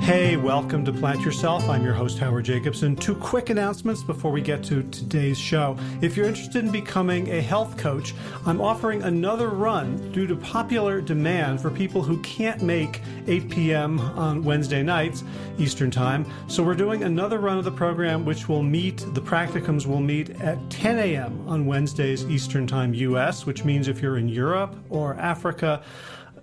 Hey, welcome to Plant Yourself. I'm your host, Howard Jacobson. Two quick announcements before we get to today's show. If you're interested in becoming a health coach, I'm offering another run due to popular demand for people who can't make 8 p.m. on Wednesday nights, Eastern Time. So we're doing another run of the program, which will meet, the practicums will meet at 10 a.m. on Wednesdays, Eastern Time, U.S., which means if you're in Europe or Africa,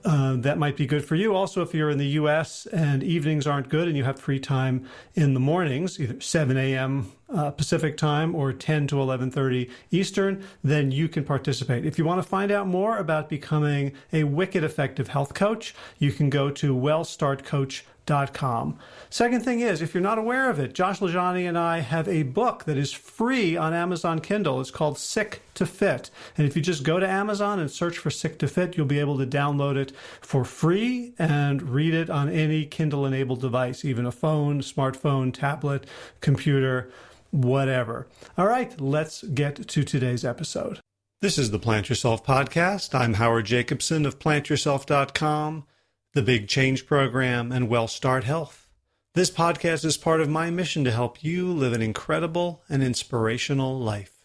that might be good for you. Also, if you're in the U.S. and evenings aren't good and you have free time in the mornings, either 7 a.m. Pacific time or 10 to 11:30 Eastern, then you can participate. If you want to find out more about becoming a wicked effective health coach, you can go to wellstartcoach.com. Second thing is, if you're not aware of it, Josh Lajani and I have a book that is free on Amazon Kindle. It's called Sick to Fit. And if you just go to Amazon and search for Sick to Fit, you'll be able to download it for free and read it on any Kindle-enabled device, even a phone, smartphone, tablet, computer, whatever. All right, let's get to today's episode. This is the Plant Yourself podcast. I'm Howard Jacobson of plantyourself.com, the Big Change Program, and Well Start Health. This podcast is part of my mission to help you live an incredible and inspirational life.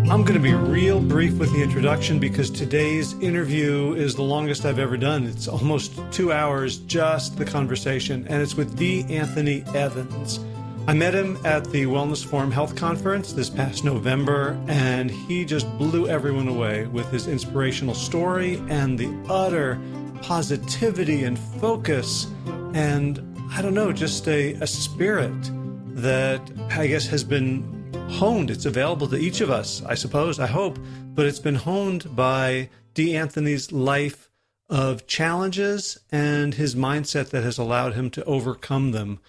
I'm going to be real brief with the introduction because today's interview is the longest I've ever done. It's almost 2 hours, just the conversation, and it's with D. Anthony Evans. I met him at the Wellness Forum Health Conference this past November, and he just blew everyone away with his inspirational story and the utter positivity and focus and, I don't know, just a spirit that I guess has been honed. It's available to each of us, I suppose, I hope, but it's been honed by D. Anthony's life of challenges and his mindset that has allowed him to overcome them.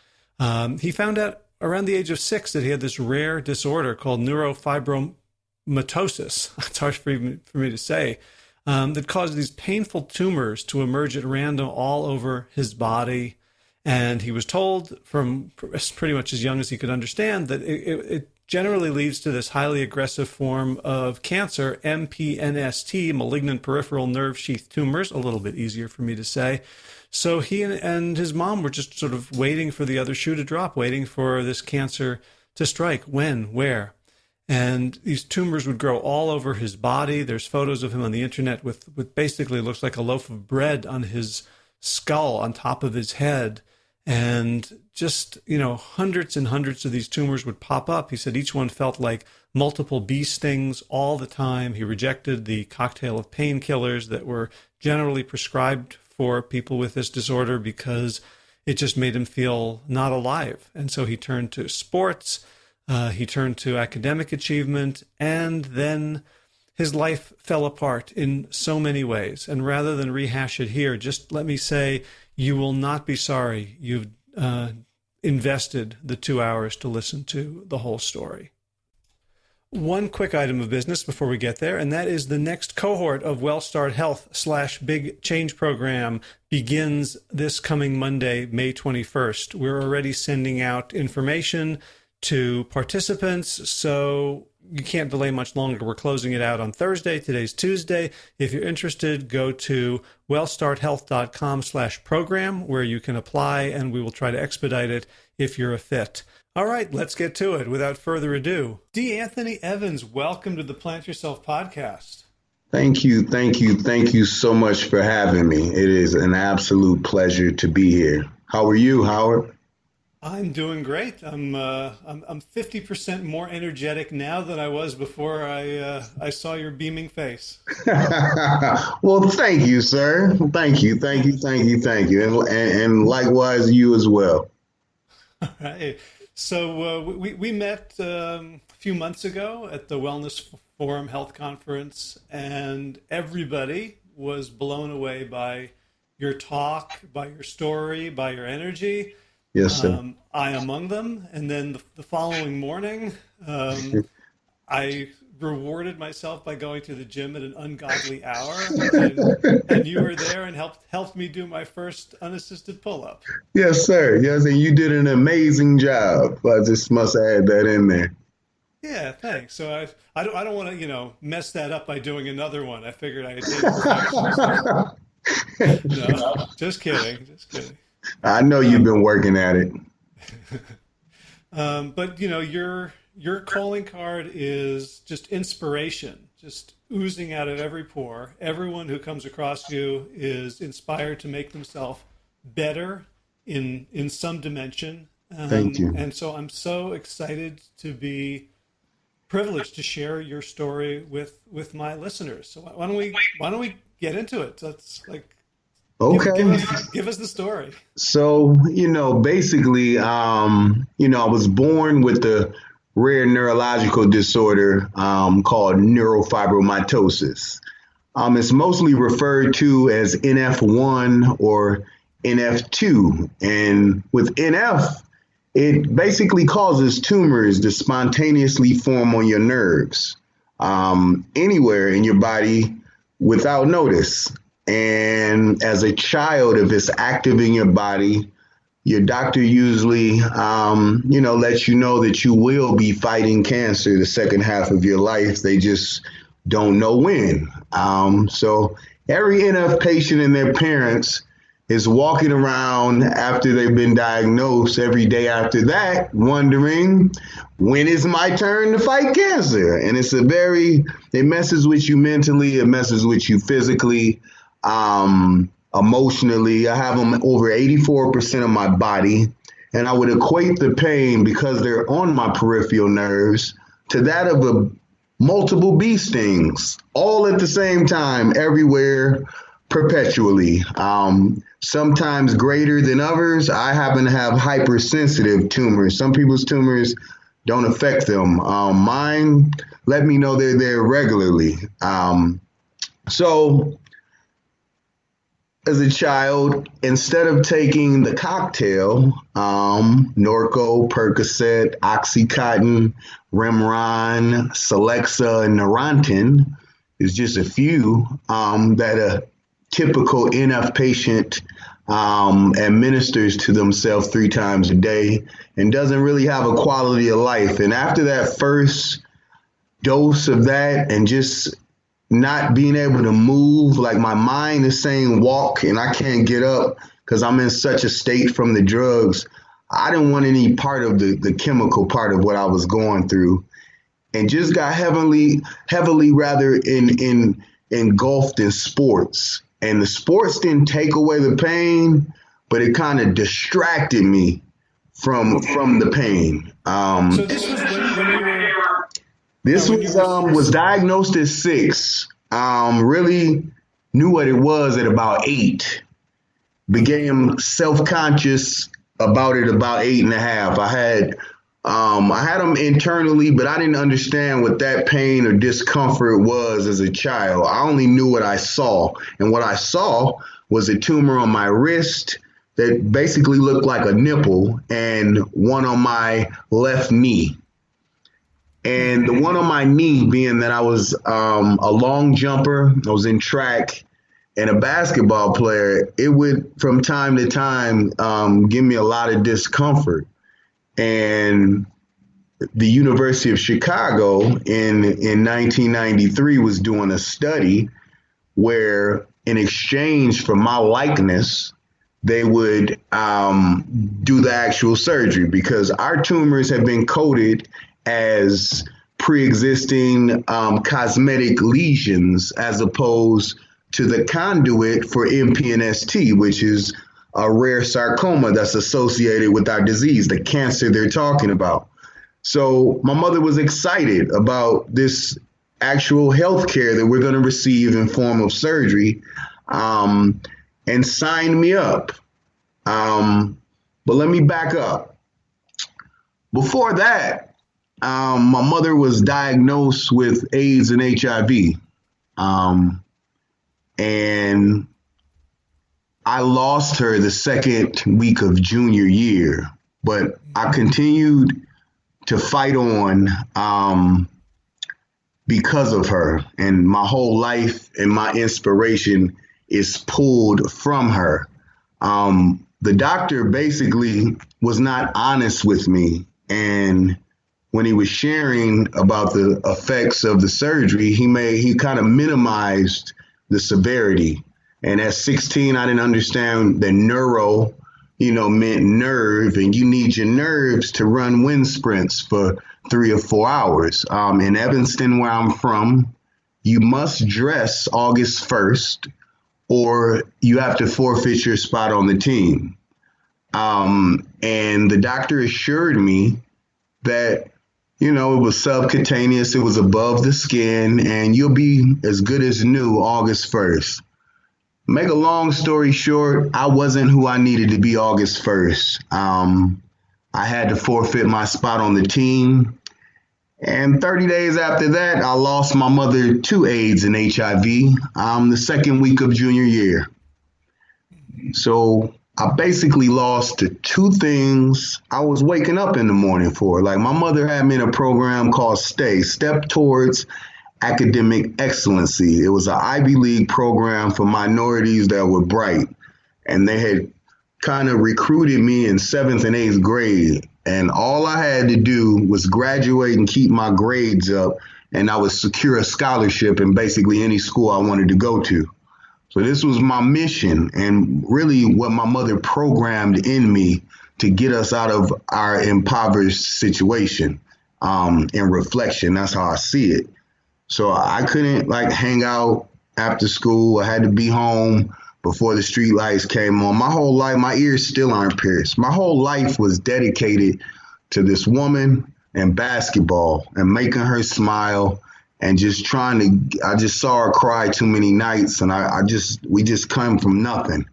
He found out around the age of 6 that he had this rare disorder called Neurofibromatosis. It's hard for me to say. That caused these painful tumors to emerge at random all over his body. And he was told from pretty much as young as he could understand that it generally leads to this highly aggressive form of cancer, MPNST, malignant peripheral nerve sheath tumors, a little bit easier for me to say. So he and his mom were just sort of waiting for the other shoe to drop, waiting for this cancer to strike. When? Where? And these tumors would grow all over his body. There's photos of him on the internet with basically looks like a loaf of bread on his skull on top of his head. And just, hundreds and hundreds of these tumors would pop up. He said each one felt like multiple bee stings all the time. He rejected the cocktail of painkillers that were generally prescribed for people with this disorder because it just made him feel not alive. And so he turned to sports, he turned to academic achievement, and then his life fell apart in so many ways. And rather than rehash it here, just let me say, you will not be sorry you've invested the 2 hours to listen to the whole story. One quick item of business before we get there, and that is the next cohort of Well Start Health / Big Change Program begins this coming Monday, May 21st. We're already sending out information to participants, so you can't delay much longer. We're closing it out on Thursday. Today's Tuesday. If you're interested, go to wellstarthealth.com/program where you can apply, and we will try to expedite it if you're a fit. All right, let's get to it. Without further ado, D. Anthony Evans, welcome to the Plant Yourself podcast. Thank you so much for having me. It is an absolute pleasure to be here. How are you, Howard? I'm doing great. I'm 50% more energetic now than I was before I saw your beaming face. Well, thank you, sir. Thank you. And likewise, you as well. All right. So we met a few months ago at the Wellness Forum Health Conference, and everybody was blown away by your talk, by your story, by your energy. Yes, sir. I among them. And then the following morning, I rewarded myself by going to the gym at an ungodly hour. And you were there and helped me do my first unassisted pull-up. Yes, sir. Yes, and you did an amazing job. I just must add that in there. Yeah, thanks. So I don't want to, mess that up by doing another one. I figured I did. No, just kidding, just kidding. I know you've been working at it. But your calling card is just inspiration, just oozing out of every pore. Everyone who comes across you is inspired to make themselves better in some dimension. Thank you. And so I'm so excited to be privileged to share your story with my listeners. So why don't we get into it? Let's like Okay. give us the story. So, basically, I was born with a rare neurological disorder called neurofibromatosis. It's mostly referred to as NF1 or NF2. And with NF, it basically causes tumors to spontaneously form on your nerves anywhere in your body without notice. And as a child, if it's active in your body, your doctor usually, lets you know that you will be fighting cancer the second half of your life. They just don't know when. So every NF patient and their parents is walking around after they've been diagnosed every day after that, wondering, when is my turn to fight cancer? And it messes with you mentally, it messes with you physically, emotionally. I have them over 84% of my body, and I would equate the pain, because they're on my peripheral nerves, to that of multiple bee stings, all at the same time, everywhere, perpetually. Sometimes greater than others. I happen to have hypersensitive tumors. Some people's tumors don't affect them. Mine let me know they're there regularly. So as a child, instead of taking the cocktail, Norco, Percocet, Oxycontin, Remeron, Celexa, and Neurontin is just a few that a typical NF patient administers to themselves 3 times a day and doesn't really have a quality of life. And after that first dose of that, and just not being able to move, like my mind is saying walk and I can't get up because I'm in such a state from the drugs, I didn't want any part of the chemical part of what I was going through, and just got heavily rather engulfed in sports. And the sports didn't take away the pain, but it kind of distracted me from the pain. So this was when you were. This was diagnosed at 6. Really knew what it was at about 8. Became self-conscious about it about 8.5. I had them internally, but I didn't understand what that pain or discomfort was as a child. I only knew what I saw. And what I saw was a tumor on my wrist that basically looked like a nipple, and one on my left knee. And the one on my knee, being that I was a long jumper, I was in track, and a basketball player, it would from time to time give me a lot of discomfort. And the University of Chicago in 1993 was doing a study where, in exchange for my likeness, they would do the actual surgery, because our tumors have been coded as pre-existing cosmetic lesions, as opposed to the conduit for MPNST, which is a rare sarcoma that's associated with our disease, the cancer they're talking about. So my mother was excited about this actual health care that we're going to receive in form of surgery, and signed me up. But let me back up. Before that, my mother was diagnosed with AIDS and HIV. And I lost her the second week of junior year, but I continued to fight on because of her. And my whole life and my inspiration is pulled from her. The doctor basically was not honest with me. And when he was sharing about the effects of the surgery, he kind of minimized the severity. And at 16, I didn't understand that neuro, meant nerve, and you need your nerves to run wind sprints for 3 or 4 hours. In Evanston, where I'm from, you must dress August 1st, or you have to forfeit your spot on the team. And the doctor assured me that, it was subcutaneous, it was above the skin, and you'll be as good as new August 1st. Make a long story short, I wasn't who I needed to be August 1st. I had to forfeit my spot on the team. And 30 days after that, I lost my mother to AIDS and HIV the second week of junior year. So I basically lost to two things I was waking up in the morning for. Like, my mother had me in a program called Step Towards Academic Excellency. It was an Ivy League program for minorities that were bright. And they had kind of recruited me in 7th and 8th grade. And all I had to do was graduate and keep my grades up, and I would secure a scholarship in basically any school I wanted to go to. So this was my mission, and really what my mother programmed in me to get us out of our impoverished situation. In reflection, that's how I see it. So I couldn't hang out after school. I had to be home before the street lights came on. My whole life, my ears still aren't pierced. My whole life was dedicated to this woman and basketball and making her smile. And I just saw her cry too many nights, and we just come from nothing.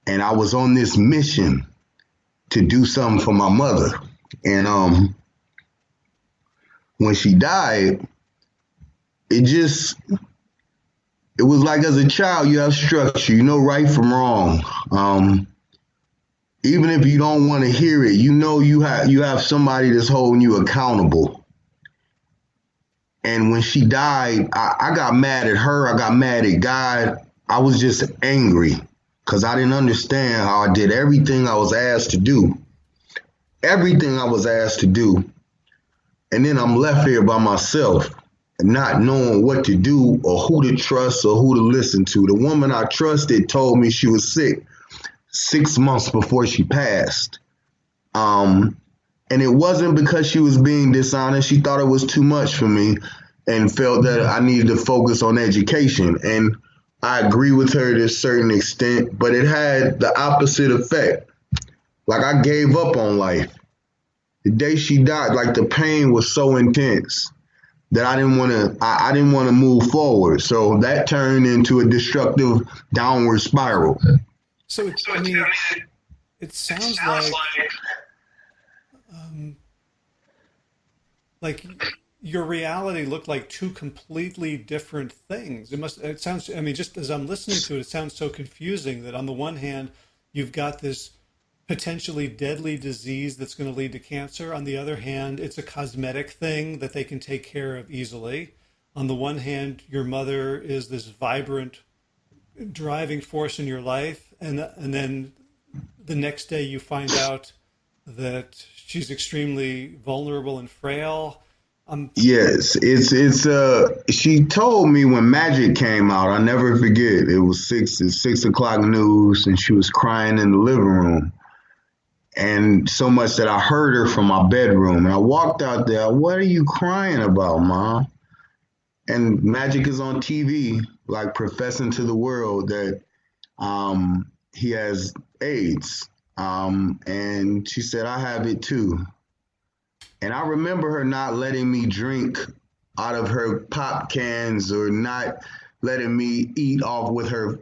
And I was on this mission to do something for my mother. And when she died, it was like, as a child, you have structure, you know right from wrong. Even if you don't want to hear it, you have somebody that's holding you accountable. And when she died, I got mad at her. I got mad at God. I was just angry because I didn't understand how I did everything I was asked to do. Everything I was asked to do. And then I'm left here by myself, not knowing what to do or who to trust or who to listen to. The woman I trusted told me she was sick 6 months before she passed. And it wasn't because she was being dishonest. She thought it was too much for me and felt that I needed to focus on education. And I agree with her to a certain extent, but it had the opposite effect. Like, I gave up on life. The day she died, the pain was so intense that I didn't want to move forward. So that turned into a destructive downward spiral. So it sounds like your reality looked like two completely different things. It sounds, just as I'm listening to it, it sounds so confusing that on the one hand, you've got this potentially deadly disease that's going to lead to cancer. On the other hand, it's a cosmetic thing that they can take care of easily. On the one hand, your mother is this vibrant driving force in your life, and then the next day you find out that she's extremely vulnerable and frail. Yes, she told me when Magic came out, I never forget, it was 6 o'clock news, and she was crying in the living room. And so much that I heard her from my bedroom. And I walked out there, "What are you crying about, Mom?" And Magic is on TV, professing to the world that he has AIDS. And she said, "I have it too." And I remember her not letting me drink out of her pop cans or not letting me eat off with her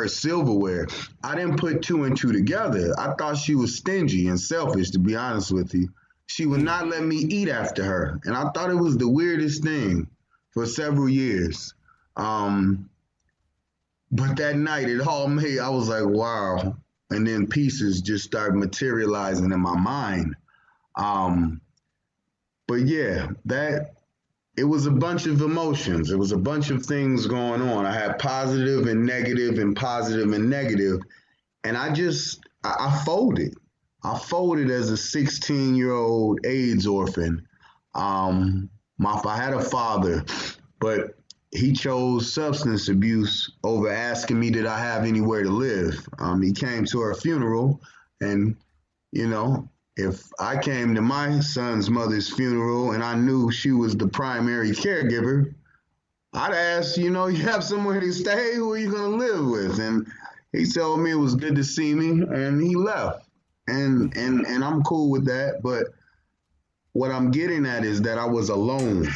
silverware. I didn't put two and two together. I thought she was stingy and selfish, to be honest with you. She would not let me eat after her. And I thought it was the weirdest thing for several years. But that night, I was like, wow. And then pieces just started materializing in my mind. But yeah, it was a bunch of emotions. It was a bunch of things going on. I had positive and negative and positive and negative. And I folded. I folded as a 16-year-old AIDS orphan. I had a father, but he chose substance abuse over asking me did I have anywhere to live. He came to our funeral, and you know, if I came to my son's mother's funeral and I knew she was the primary caregiver, I'd ask, you have somewhere to stay? Who are you going to live with? And he told me it was good to see me, and he left. And I'm cool with that. But what I'm getting at is that I was alone.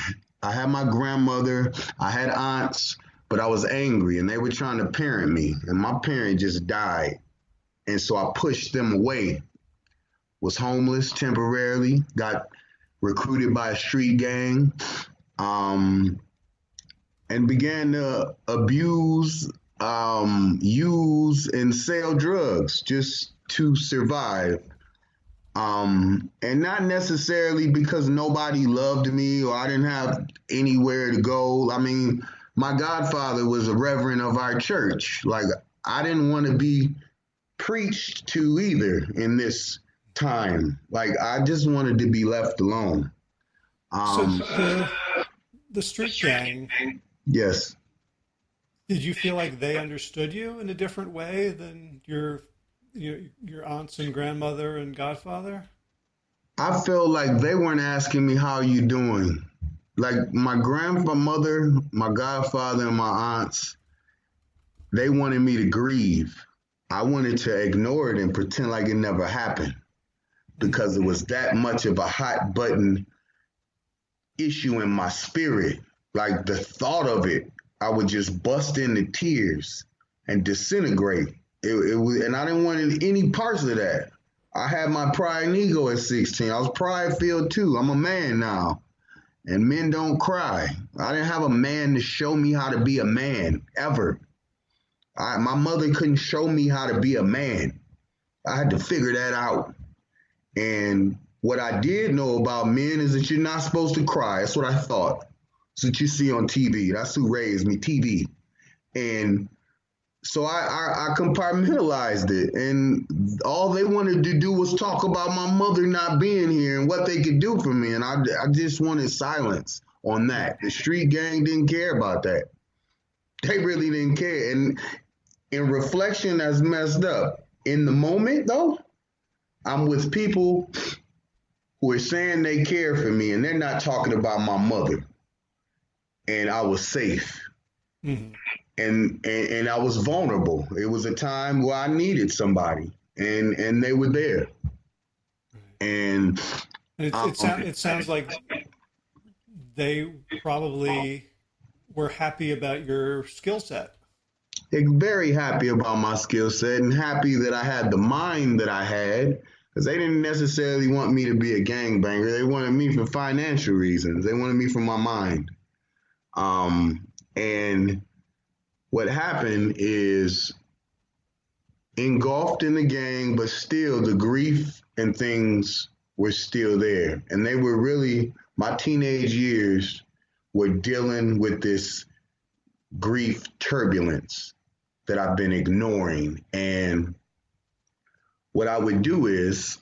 I had my grandmother, I had aunts, but I was angry, and they were trying to parent me. And my parent just died. And so I pushed them away. Was homeless temporarily, got recruited by a street gang, and began to abuse, use, and sell drugs just to survive. And not necessarily because nobody loved me or I didn't have anywhere to go. I mean, my godfather was a reverend of our church. Like, I didn't want to be preached to either in this time. Like, I just wanted to be left alone. So the street gang, yes. did you feel like they understood you in a different way than your aunts and grandmother and godfather? I felt like they weren't asking me how you doing. Like my grandmother, my godfather, and my aunts, they wanted me to grieve. I wanted to ignore it and pretend like it never happened because it was that much of a hot button issue in my spirit. Like the thought of it, I would just bust into tears and disintegrate. It was, and I didn't want any parts of that. I had my pride and ego at 16. I was pride-filled too. I'm a man now, and men don't cry. I didn't have a man to show me how to be a man ever. My mother couldn't show me how to be a man. I had to figure that out. And what I did know about men is that you're not supposed to cry. That's what I thought. That's what you see on TV. That's who raised me, TV. And so I compartmentalized it. And all they wanted to do was talk about my mother not being here and what they could do for me. And I just wanted silence on that. The street gang didn't care about that. They really didn't care. And in reflection, that's messed up. In the moment, though, I'm with people who are saying they care for me, and they're not talking about my mother. And I was safe. Mm-hmm. And I was vulnerable. It was a time where I needed somebody, and they were there. And it sounds like they probably were happy about your skill set. They're very happy about my skill set and happy that I had the mind that I had, because they didn't necessarily want me to be a gangbanger. They wanted me for financial reasons. They wanted me for my mind. And what happened is, engulfed in the gang, but still the grief and things were still there. And they were really, my teenage years were dealing with this grief turbulence that I've been ignoring. And what I would do is,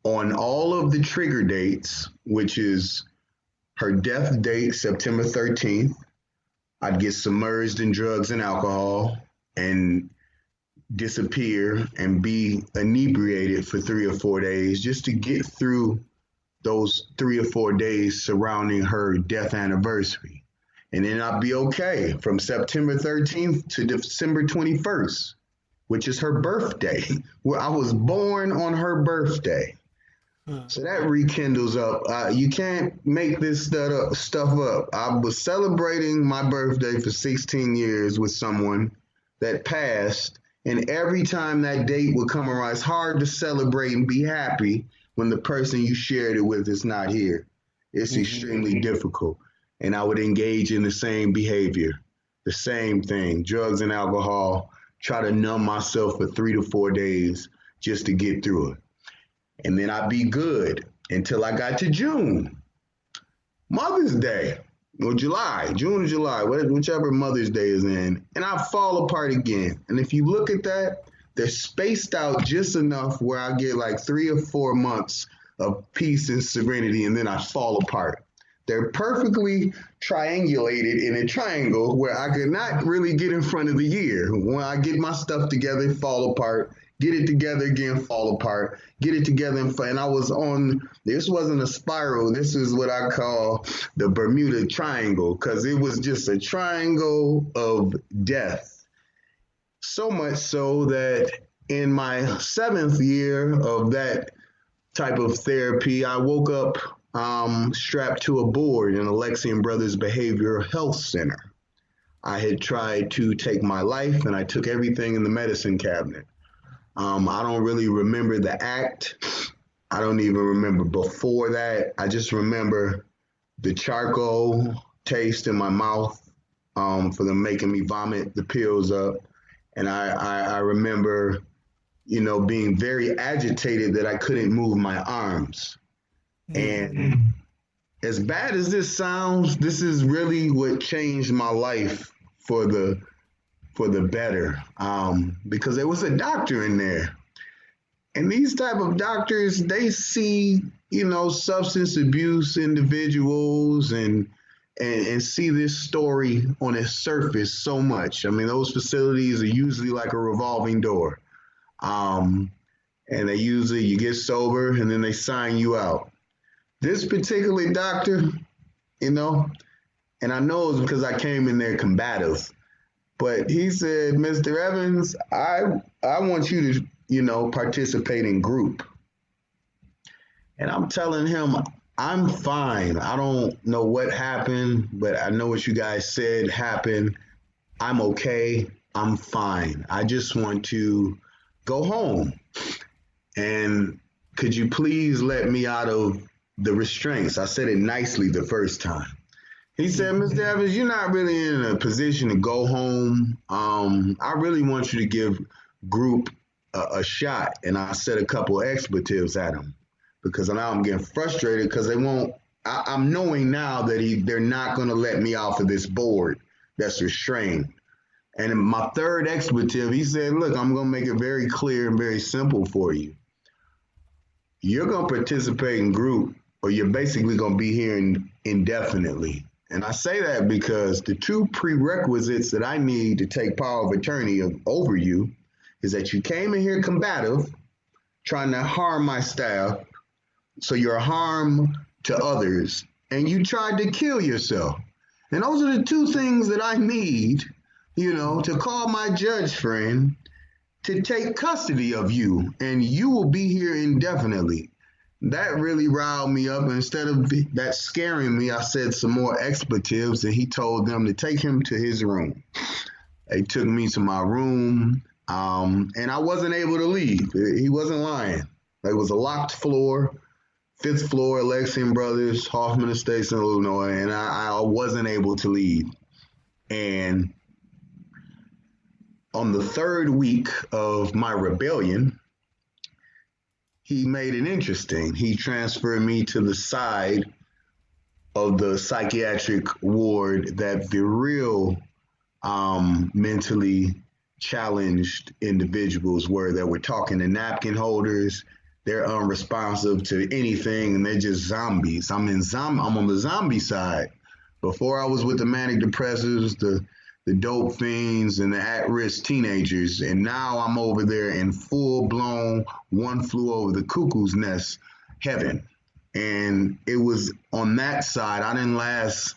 on all of the trigger dates, which is her death date, September 13th, I'd get submerged in drugs and alcohol and disappear and be inebriated for 3 or 4 days just to get through those 3 or 4 days surrounding her death anniversary. And then I'd be okay from September 13th to December 21st, which is her birthday, where I was born on her birthday. So that rekindles up. You can't make this stuff up. I was celebrating my birthday for 16 years with someone that passed, and every time that date would come around, it's hard to celebrate and be happy when the person you shared it with is not here. It's extremely difficult. And I would engage in the same behavior, the same thing, drugs and alcohol, try to numb myself for 3 to 4 days just to get through it. And then I'd be good until I got to June, Mother's Day, or July, June or July, whichever Mother's Day is in, and I fall apart again. And if you look at that, they're spaced out just enough where I get like 3 or 4 months of peace and serenity, and then I fall apart. They're perfectly triangulated in a triangle where I could not really get in front of the year. When I get my stuff together, fall apart. Get it together again, fall apart. Get it together and I was on. This wasn't a spiral. This is what I call the Bermuda Triangle, because it was just a triangle of death. So much so that in my 7th year of that type of therapy, I woke up strapped to a board in Alexian Brothers Behavioral Health Center. I had tried to take my life, and I took everything in the medicine cabinet. I don't really remember the act. I don't even remember before that. I just remember the charcoal taste in my mouth for them making me vomit the pills up. And I remember, being very agitated that I couldn't move my arms. And as bad as this sounds, this is really what changed my life for the better, because there was a doctor in there. And these type of doctors, they see, substance abuse individuals and see this story on its surface so much. I mean, those facilities are usually like a revolving door. And you get sober and then they sign you out. This particular doctor, and I know it's because I came in there combative, but he said, Mr. Evans, I want you to, participate in group. And I'm telling him, I'm fine. I don't know what happened, but I know what you guys said happened. I'm okay. I'm fine. I just want to go home. And could you please let me out of the restraints? I said it nicely the first time. He said, Mr. Evans, you're not really in a position to go home. I really want you to give group a shot. And I said a couple expletives at him because now I'm getting frustrated because they won't. I'm knowing now that they're not going to let me off of this board that's restrained. And in my third expletive, he said, look, I'm going to make it very clear and very simple for you. You're going to participate in group, or you're basically going to be here indefinitely. And I say that because the two prerequisites that I need to take power of attorney over you is that you came in here combative, trying to harm my staff, so you're a harm to others, and you tried to kill yourself. And those are the two things that I need, to call my judge friend to take custody of you, and you will be here indefinitely. That really riled me up. Instead of that scaring me, I said some more expletives, and he told them to take him to his room. They took me to my room, and I wasn't able to leave. He wasn't lying. It was a locked floor, 5th floor, Alexian Brothers, Hoffman Estates in Illinois, and I wasn't able to leave. And on the 3rd week of my rebellion, he made it interesting. He transferred me to the side of the psychiatric ward that the real mentally challenged individuals were, that were talking to napkin holders. They're unresponsive to anything, and they're just zombies. I'm on the zombie side. Before I was with the manic depressives, the dope fiends, and the at-risk teenagers. And now I'm over there in full-blown one flew over the cuckoo's nest heaven. And it was on that side, I didn't last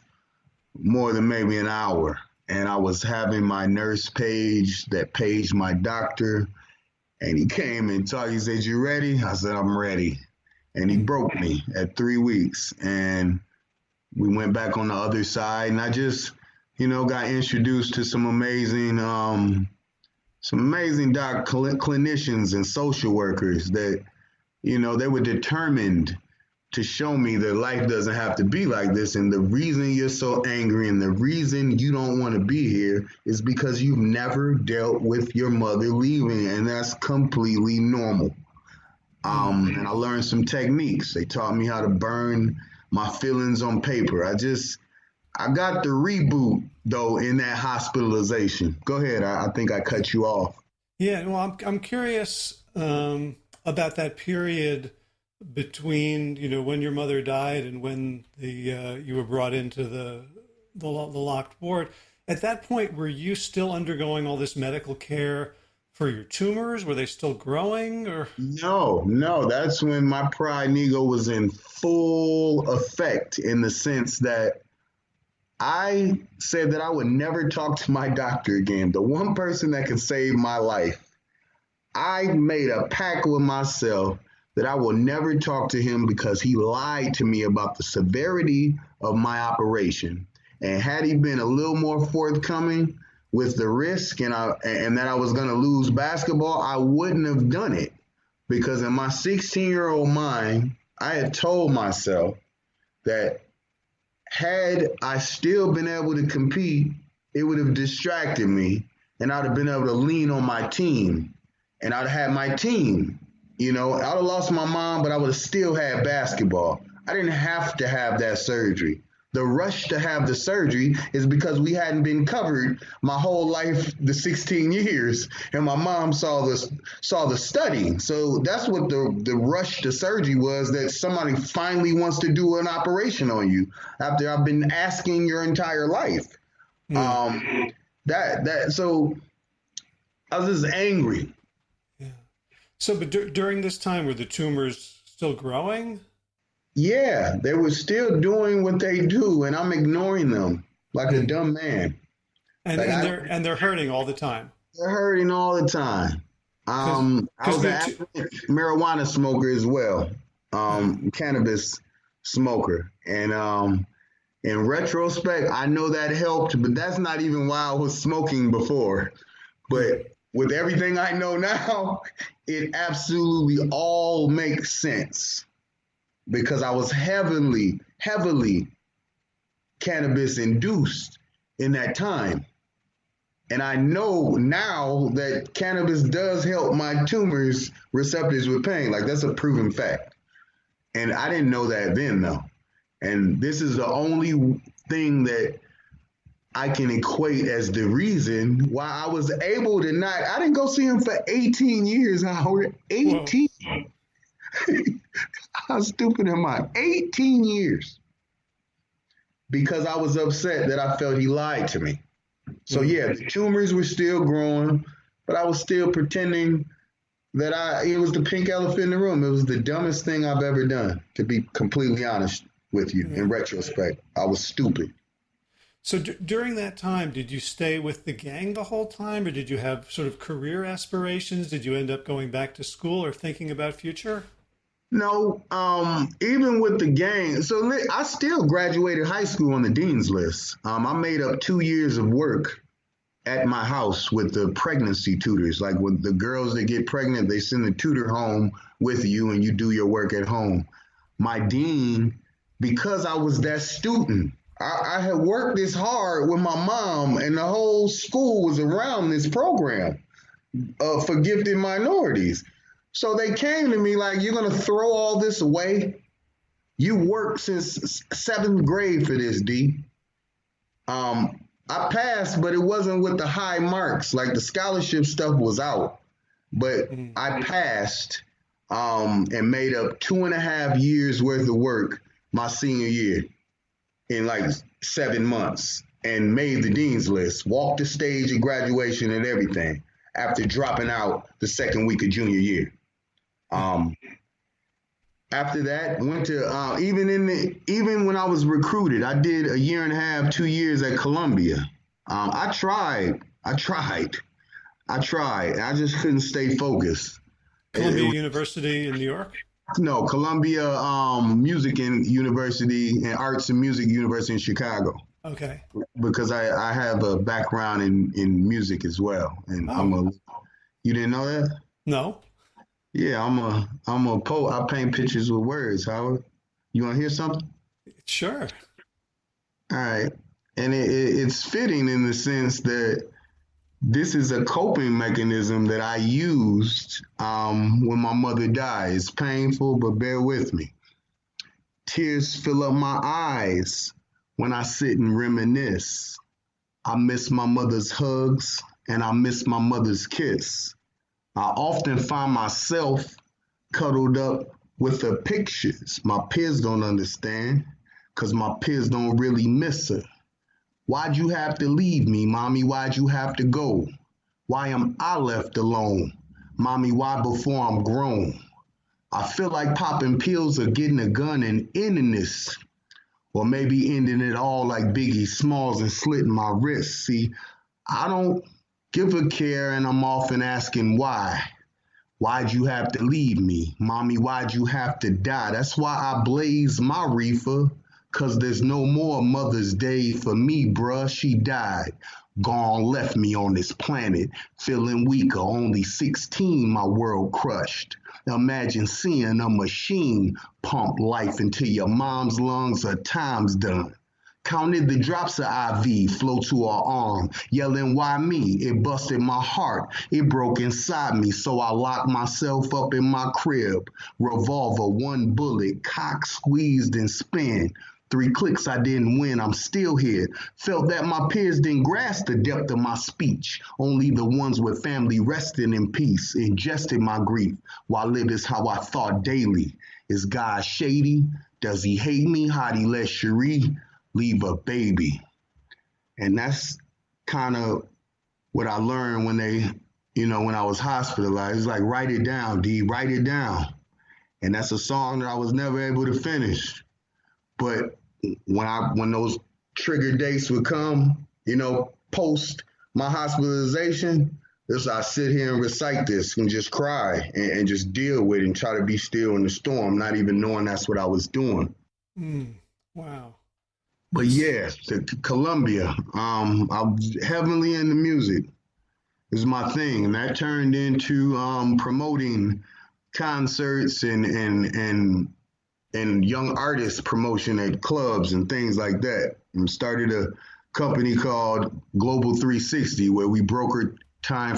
more than maybe an hour. And I was having my nurse paged my doctor. And he came and talked. He said, you ready? I said, I'm ready. And he broke me at 3 weeks. And we went back on the other side. And I just, got introduced to some amazing clinicians and social workers that, they were determined to show me that life doesn't have to be like this. And the reason you're so angry and the reason you don't want to be here is because you've never dealt with your mother leaving, and that's completely normal. And I learned some techniques. They taught me how to burn my feelings on paper. I got the reboot, though, in that hospitalization. Go ahead. I think I cut you off. Yeah, well, I'm curious about that period between, when your mother died and when you were brought into the locked ward. At that point, were you still undergoing all this medical care for your tumors? Were they still growing, or? No, that's when my pride and ego was in full effect, in the sense that I said that I would never talk to my doctor again. The one person that could save my life. I made a pact with myself that I will never talk to him because he lied to me about the severity of my operation. And had he been a little more forthcoming with the risk and that I was going to lose basketball, I wouldn't have done it. Because in my 16-year-old mind, I had told myself that had I still been able to compete, it would have distracted me and I'd have been able to lean on my team. And I'd have had my team. I'd have lost my mom, but I would have still had basketball. I didn't have to have that surgery. The rush to have the surgery is because we hadn't been covered my whole life, the 16 years, and my mom saw the study. So that's what the rush to surgery was, that somebody finally wants to do an operation on you after I've been asking your entire life. So I was just angry. Yeah. So, but during this time, were the tumors still growing? Yeah, they were still doing what they do, and I'm ignoring them like a dumb man. And they're hurting all the time. They're hurting all the time. I was an active marijuana smoker as well, cannabis smoker, and in retrospect, I know that helped, but that's not even why I was smoking before. But with everything I know now, it absolutely all makes sense. Because I was heavily cannabis induced in that time. And I know now that cannabis does help my tumors receptors with pain. Like, that's a proven fact. And I didn't know that then, though. And this is the only thing that I can equate as the reason why I was able to I didn't go see him for 18 years, Howard. 18. How stupid am I? 18 years. Because I was upset that I felt he lied to me. So yeah, the tumors were still growing, but I was still pretending that it was the pink elephant in the room. It was the dumbest thing I've ever done, to be completely honest with you. In retrospect, I was stupid. So during that time, did you stay with the gang the whole time, or did you have sort of career aspirations? Did you end up going back to school or thinking about future? No, even with the gang. So I still graduated high school on the dean's list. I made up 2 years of work at my house with the pregnancy tutors. Like, with the girls that get pregnant, they send the tutor home with you and you do your work at home. My dean, because I was that student, I had worked this hard with my mom, and the whole school was around this program for gifted minorities. So they came to me like, you're going to throw all this away? You worked since 7th grade for this, D. I passed, but it wasn't with the high marks. Like, the scholarship stuff was out. But I passed and made up 2.5 years worth of work my senior year in like 7 months, and made the dean's list, walked the stage at graduation and everything after dropping out the second week of junior year. After that, went to even when I was recruited, I did 1.5 years, 2 years at Columbia. I tried. I just couldn't stay focused. Columbia University in New York? No, Columbia Music University and Arts and Music University in Chicago. Okay. Because I have a background in music as well, and you didn't know that? No. Yeah, I'm a poet. I paint pictures with words, Howard. You want to hear something? Sure. All right. And it's fitting in the sense that this is a coping mechanism that I used when my mother died. It's painful, but bear with me. Tears fill up my eyes when I sit and reminisce. I miss my mother's hugs, and I miss my mother's kiss. I often find myself cuddled up with her pictures. My peers don't understand, 'cause my peers don't really miss her. Why'd you have to leave me, mommy? Why'd you have to go? Why am I left alone? Mommy, why before I'm grown? I feel like popping pills or getting a gun and ending this. Or maybe ending it all like Biggie Smalls and slitting my wrists. See, I don't give a care, and I'm often asking why. Why'd you have to leave me? Mommy, why'd you have to die? That's why I blaze my reefer, 'cause there's no more Mother's Day for me, bruh. She died. Gone, left me on this planet, feeling weaker, only 16, my world crushed. Imagine seeing a machine pump life into your mom's lungs, her time's done. Counted the drops of IV flow to her arm, yelling, why me? It busted my heart, it broke inside me, so I locked myself up in my crib. Revolver, one bullet, cock squeezed and spin. 3 clicks, I didn't win, I'm still here. Felt that my peers didn't grasp the depth of my speech. Only the ones with family resting in peace ingested my grief, while live is how I thought daily. Is God shady? Does he hate me? How'd he let Cherie leave a baby? And that's kind of what I learned when when I was hospitalized. It's like, write it down, D, write it down. And that's a song that I was never able to finish. But when those trigger dates would come, post my hospitalization, I sit here and recite this and just cry and just deal with it and try to be still in the storm, not even knowing that's what I was doing. Wow. But yeah, to Colombia, I'm heavily into music. Is my thing, and that turned into promoting concerts and young artist promotion at clubs and things like that. And started a company called Global 360, where we brokered airtime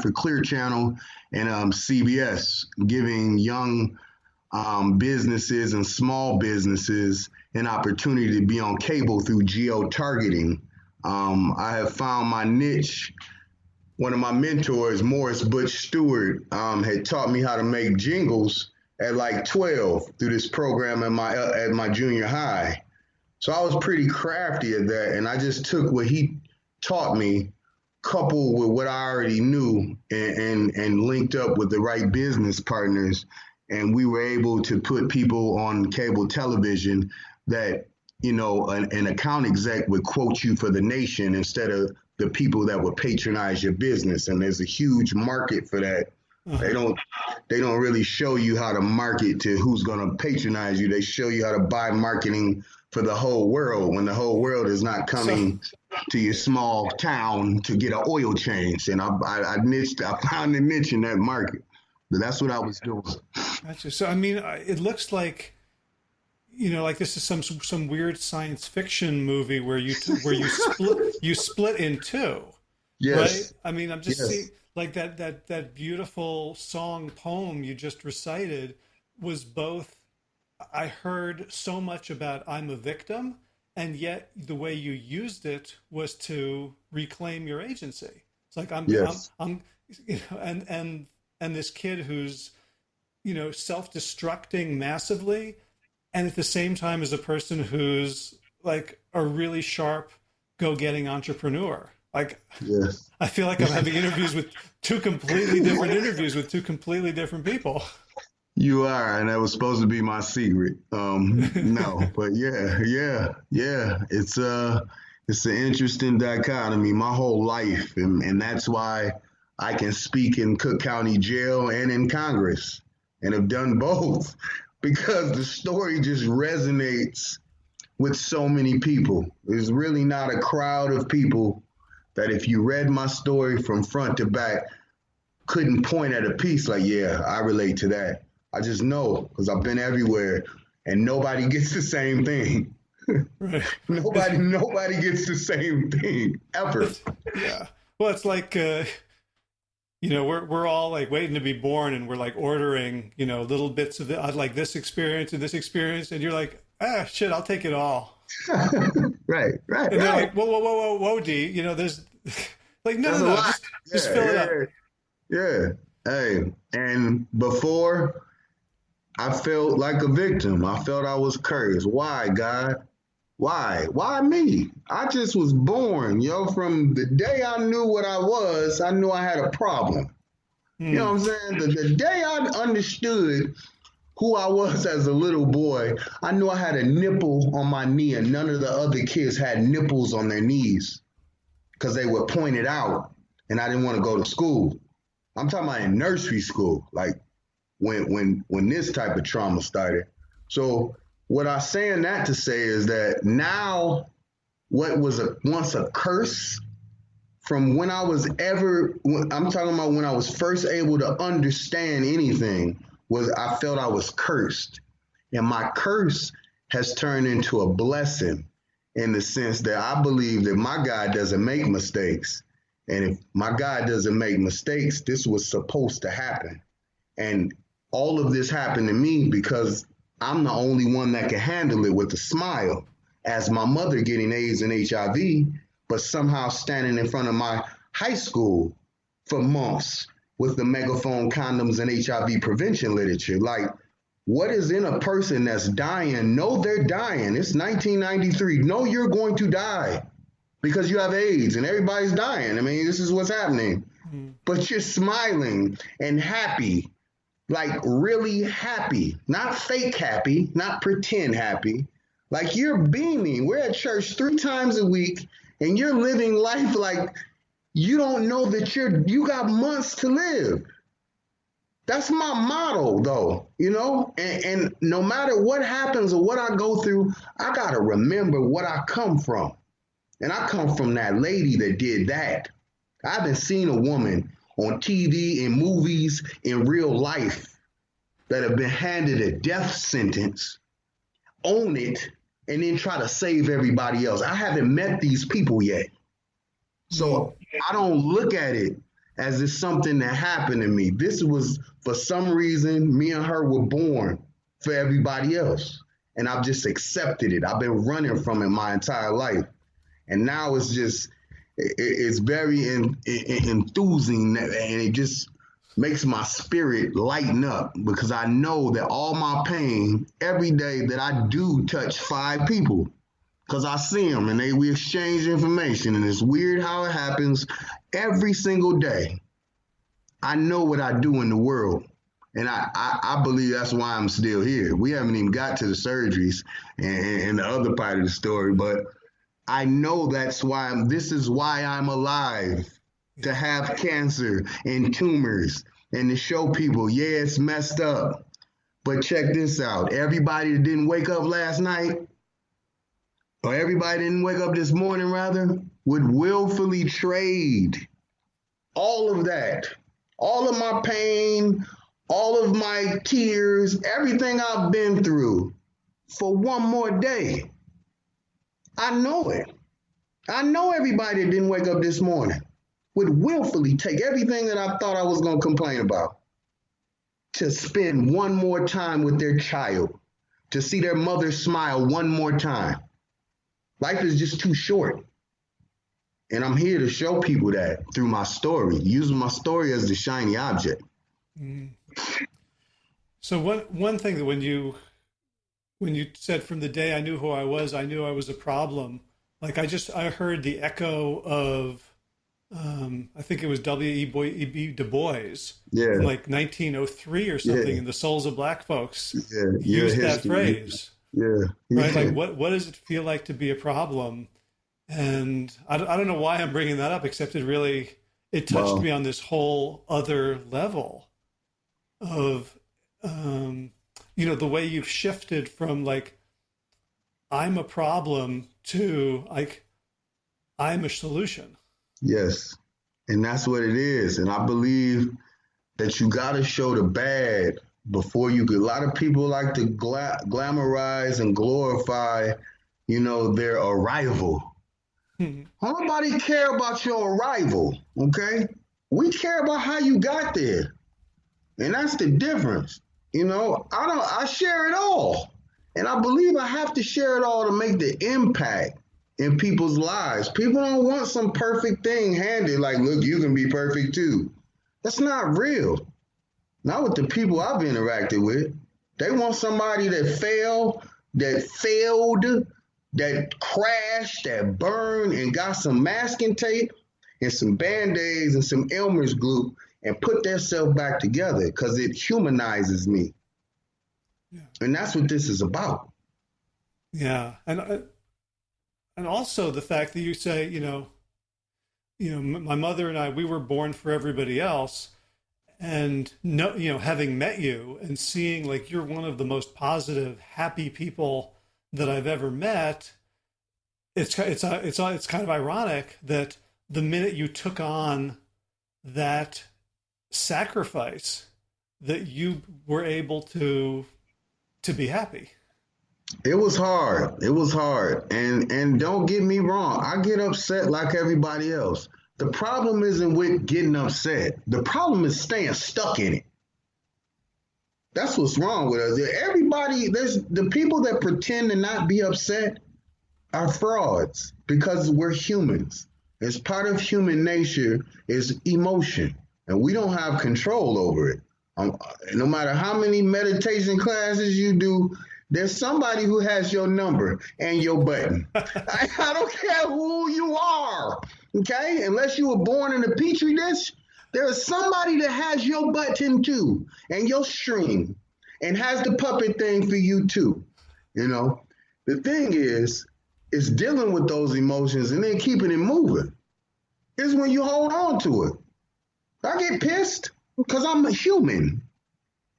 for Clear Channel and CBS, giving young businesses and small businesses an opportunity to be on cable through geo-targeting. I have found my niche. One of my mentors, Morris Butch Stewart, had taught me how to make jingles at like 12 through this program at my junior high. So I was pretty crafty at that, and I just took what he taught me, coupled with what I already knew, and linked up with the right business partners, and we were able to put people on cable television that, an account exec would quote you for the nation instead of the people that would patronize your business. And there's a huge market for that. Uh-huh. They don't really show you how to market to who's going to patronize you. They show you how to buy marketing for the whole world, when the whole world is not coming to your small town to get an oil change. And I found a niche in that market. But that's what I was doing. Gotcha. So, I mean, it looks like, like this is some weird science fiction movie where you split in two. Yes. Right? I mean, I'm just seeing like that beautiful poem you just recited was both, I heard so much about I'm a victim, and yet the way you used it was to reclaim your agency. It's like I'm and this kid who's, self-destructing massively, and at the same time is a person who's like a really sharp, go-getting entrepreneur. Like, yes. I feel like I'm having two completely different people. You are, and that was supposed to be my secret. No, but yeah. It's an interesting dichotomy, my whole life, and that's why I can speak in Cook County Jail and in Congress, and have done both, because the story just resonates with so many people. There's really not a crowd of people that, if you read my story from front to back, couldn't point at a piece like, yeah, I relate to that. I just know, because I've been everywhere, and nobody gets the same thing. Right. Nobody gets the same thing ever. Yeah. Well, it's like, we're all like waiting to be born, and we're like ordering, little bits of it. I'd like this experience and this experience, and you're like, shit, I'll take it all. Right. And they're like, whoa, D. There's like, no, just fill it up. Yeah. Hey, and before I felt like a victim. I felt I was cursed. Why, God? Why? Why me? I just was born, yo. From the day I knew what I was, I knew I had a problem. You know what I'm saying? The day I understood who I was as a little boy, I knew I had a nipple on my knee, and none of the other kids had nipples on their knees because they would point it out, and I didn't want to go to school. I'm talking about in nursery school, like when this type of trauma started. So what I'm saying that to say is that now what was once a curse from when I was I'm talking about when I was first able to understand anything, was I felt I was cursed. And my curse has turned into a blessing in the sense that I believe that my God doesn't make mistakes. And if my God doesn't make mistakes, this was supposed to happen. And all of this happened to me because I'm the only one that can handle it with a smile, as my mother getting AIDS and HIV, but somehow standing in front of my high school for months with the megaphone, condoms, and HIV prevention literature. Like, what is in a person that's dying? Know they're dying. It's 1993. Know you're going to die because you have AIDS and everybody's dying. I mean, this is what's happening. Mm-hmm. But you're smiling and happy, like really happy, not fake happy, not pretend happy. Like you're beaming. We're at church 3 times a week and you're living life like you don't know that you got months to live. That's my motto, though, you know, and no matter what happens or what I go through, I got to remember what I come from. And I come from that lady that did that. I haven't seen a woman on TV, in movies, in real life that have been handed a death sentence, own it, and then try to save everybody else. I haven't met these people yet. So I don't look at it as it's something that happened to me. This was, for some reason, me and her were born for everybody else. And I've just accepted it. I've been running from it my entire life. And now it's just, it's very enthusing, and it just makes my spirit lighten up because I know that all my pain, every day that I do touch 5 people, because I see them and we exchange information, and it's weird how it happens every single day. I know what I do in the world, and I believe that's why I'm still here. We haven't even got to the surgeries and the other part of the story, but I know that's why this is why I'm alive, to have cancer and tumors and to show people, yeah, it's messed up. But check this out. Everybody that didn't wake up last night, or everybody didn't wake up this morning, rather, would willfully trade all of that, all of my pain, all of my tears, everything I've been through for one more day. I know it. I know everybody that didn't wake up this morning would willfully take everything that I thought I was going to complain about to spend one more time with their child, to see their mother smile one more time. Life is just too short. And I'm here to show people that through my story, using my story as the shiny object. Mm. So one thing that when you said from the day I knew who I was, I knew I was a problem. Like I heard the echo of, I think it was W.E.B. Du Bois, in like 1903 or something, in The Souls of Black Folks, used that phrase. Yeah. Right. Like what does it feel like to be a problem? And I don't know why I'm bringing that up, except it touched me on this whole other level of, the way you've shifted from like, I'm a problem to like, I'm a solution. Yes. And that's what it is. And I believe that you got to show the bad before you could. A lot of people like to glamorize and glorify, their arrival. Nobody care about your arrival, okay? We care about how you got there. And that's the difference. I share it all. And I believe I have to share it all to make the impact in people's lives. People don't want some perfect thing handed like, look, you can be perfect too. That's not real. Not with the people I've interacted with. They want somebody that failed, that crashed, that burned, and got some masking tape and some band-aids and some Elmer's glue and put themselves back together because it humanizes me. Yeah. And that's what this is about. Yeah. And also the fact that you say, my mother and I, we were born for everybody else. And having met you and seeing like you're one of the most positive, happy people that I've ever met, it's kind of ironic that the minute you took on that sacrifice, that you were able to be happy. It was hard. And don't get me wrong, I get upset like everybody else. The problem isn't with getting upset. The problem is staying stuck in it. That's what's wrong with us. There's the people that pretend to not be upset are frauds because we're humans. It's part of human nature is emotion, and we don't have control over it. No matter how many meditation classes you do, there's somebody who has your number and your button. I don't care who you are, okay? Unless you were born in a petri dish, there is somebody that has your button too and your string and has the puppet thing for you too. The thing is dealing with those emotions and then keeping it moving. Is when you hold on to it. I get pissed because I'm a human,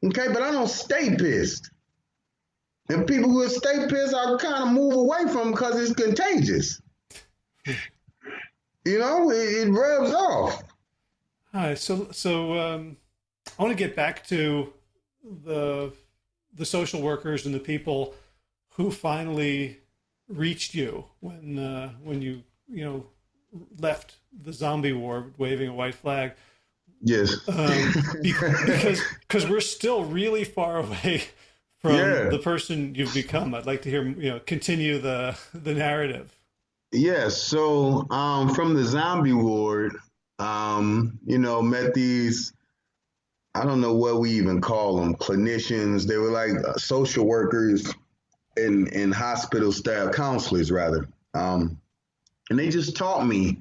okay? But I don't stay pissed. And people who stay pissed, I kind of move away from because it's contagious. It rubs off. All right, so I want to get back to the social workers and the people who finally reached you when you left the zombie ward waving a white flag. Yes. Because we're still really far away from the person you've become. I'd like to hear, continue the narrative. Yes. So from the zombie ward, met these, I don't know what we even call them, clinicians. They were like social workers and hospital staff, counselors rather. And they just taught me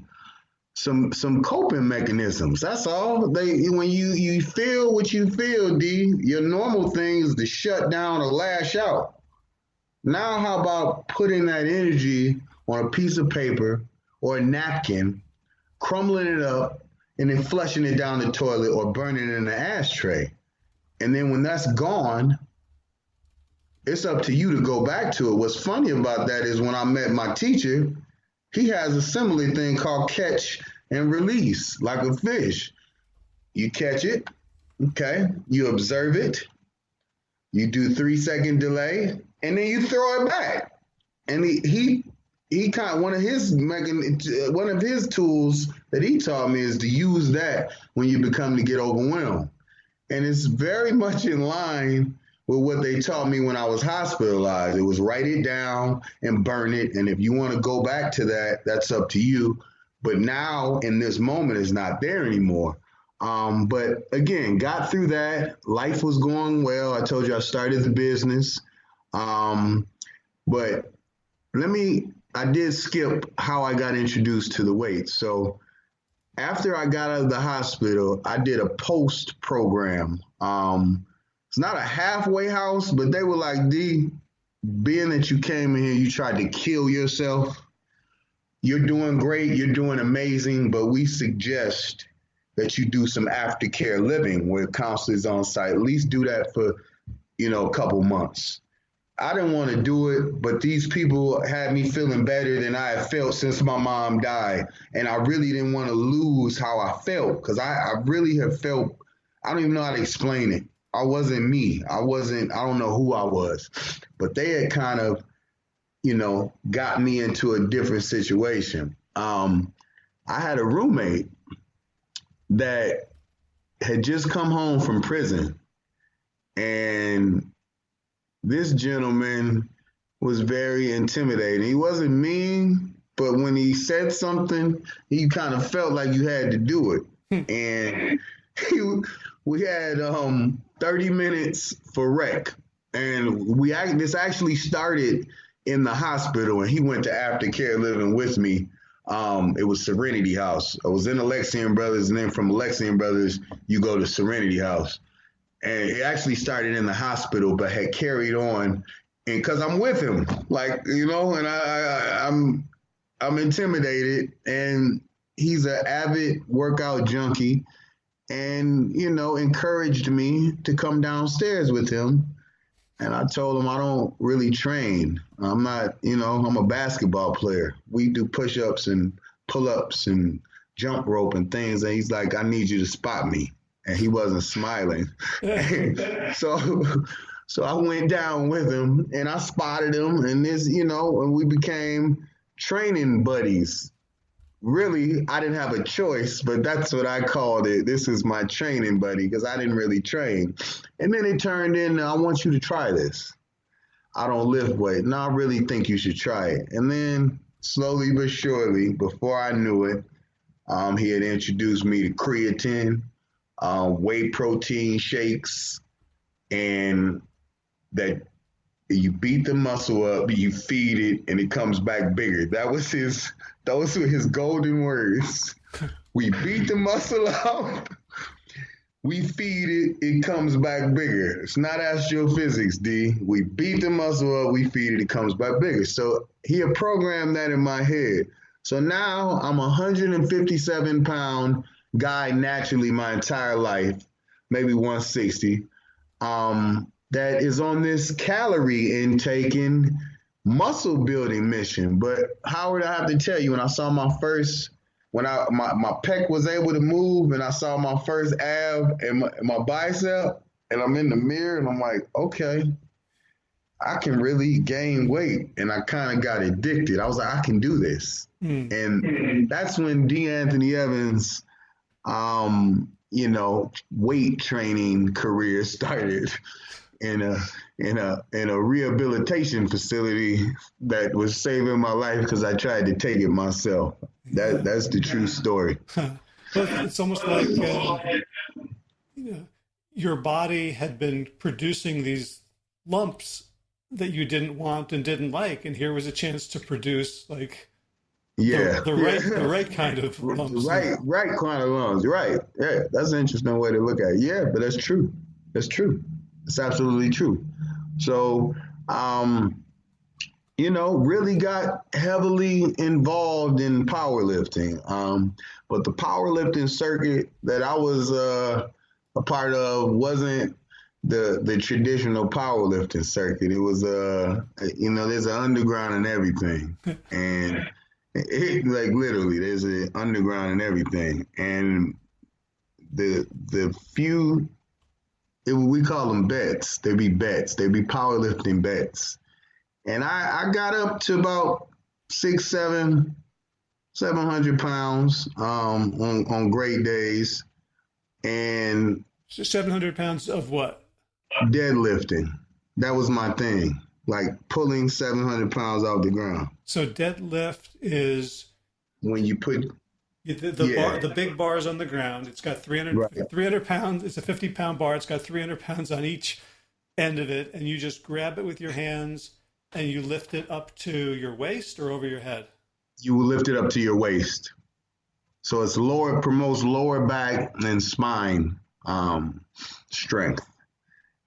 some coping mechanisms. That's all. When you feel what you feel, D, your normal thing is to shut down or lash out. Now, how about putting that energy on a piece of paper or a napkin, crumbling it up, and then flushing it down the toilet or burning it in the ashtray. And then when that's gone, it's up to you to go back to it. What's funny about that is when I met my teacher, he has a similar thing called catch and release, like a fish. You catch it, okay? You observe it. You do 3-second delay, and then you throw it back. And he kind of one of his tools that he taught me is to use that when you become to get overwhelmed. And it's very much in line with what they taught me when I was hospitalized. It was write it down and burn it. And if you want to go back to that, that's up to you. But now in this moment, it's not there anymore. But again, got through that. Life was going well. I told you I started the business. But I did skip how I got introduced to the weights. So after I got out of the hospital, I did a post program. It's not a halfway house, but they were like, D, being that you came in here, you tried to kill yourself. You're doing great. You're doing amazing. But we suggest that you do some aftercare living with counselors on site. At least do that for, a couple months. I didn't want to do it, but these people had me feeling better than I had felt since my mom died. And I really didn't want to lose how I felt because I really have felt, I don't even know how to explain it. I wasn't me. I don't know who I was, but they had kind of, got me into a different situation. I had a roommate that had just come home from prison, and this gentleman was very intimidating. He wasn't mean, but when he said something, you kind of felt like you had to do it. And we had 30 minutes for rec, and this actually started in the hospital, and he went to aftercare living with me. It was Serenity House. I was in Alexian Brothers, and then from Alexian Brothers, you go to Serenity House. And it actually started in the hospital, but had carried on, and because I'm with him, like, and I'm intimidated, and he's an avid workout junkie, and encouraged me to come downstairs with him. And I told him I don't really train. I'm not, I'm a basketball player. We do push-ups and pull-ups and jump rope and things. And he's like, I need you to spot me. And he wasn't smiling. So I went down with him and I spotted him. And and we became training buddies. Really, I didn't have a choice, but that's what I called it. This is my training buddy, because I didn't really train. And then it turned into, I want you to try this. I don't lift weight. No, I really think you should try it. And then slowly but surely, before I knew it, he had introduced me to creatine, whey protein shakes, and that you beat the muscle up, you feed it, and it comes back bigger. Those were his golden words. We beat the muscle up, we feed it, it comes back bigger. It's not astrophysics, D. We beat the muscle up, we feed it, it comes back bigger. So he had programmed that in my head. So now I'm a 157-pound guy naturally my entire life, maybe 160. That is on this calorie intaking muscle building mission. But Howard, I have to tell you, when I saw my pec was able to move, and I saw my first ab and my bicep, and I'm in the mirror and I'm like, okay, I can really gain weight. And I kind of got addicted. I was like, I can do this. And that's when D. Anthony Evans, weight training career started in a rehabilitation facility that was saving my life because I tried to take it myself. That's the true story. But it's almost like your body had been producing these lumps that you didn't want and didn't like, and here was a chance to produce the right kind of lumps. Right kind of lumps. Right. Yeah, that's an interesting way to look at it. Yeah, but that's true. That's true. It's absolutely true. So, really got heavily involved in powerlifting. But the powerlifting circuit that I was a part of wasn't the traditional powerlifting circuit. It was, there's an underground and everything. And it, like, literally, there's an underground and everything. And the few, we call them bets. They be bets. They be powerlifting bets. And I got up to about 700 pounds on great days. And 700 pounds of what? Deadlifting. That was my thing. Like pulling 700 pounds off the ground. So deadlift is when you put the big bars on the ground. It's got 300 pounds. It's a 50-pound bar. It's got 300 pounds on each end of it, and you just grab it with your hands and you lift it up to your waist or over your head. You will lift it up to your waist. So it's promotes lower back and spine strength.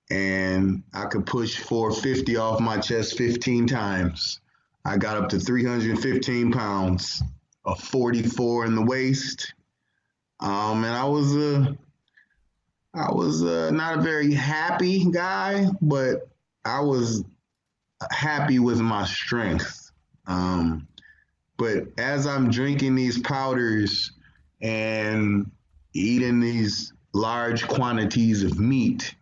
And I could push 450 off my chest 15 times. I got up to 315 pounds, a 44 in the waist. And I was not a very happy guy, but I was happy with my strength. But as I'm drinking these powders and eating these large quantities of meat,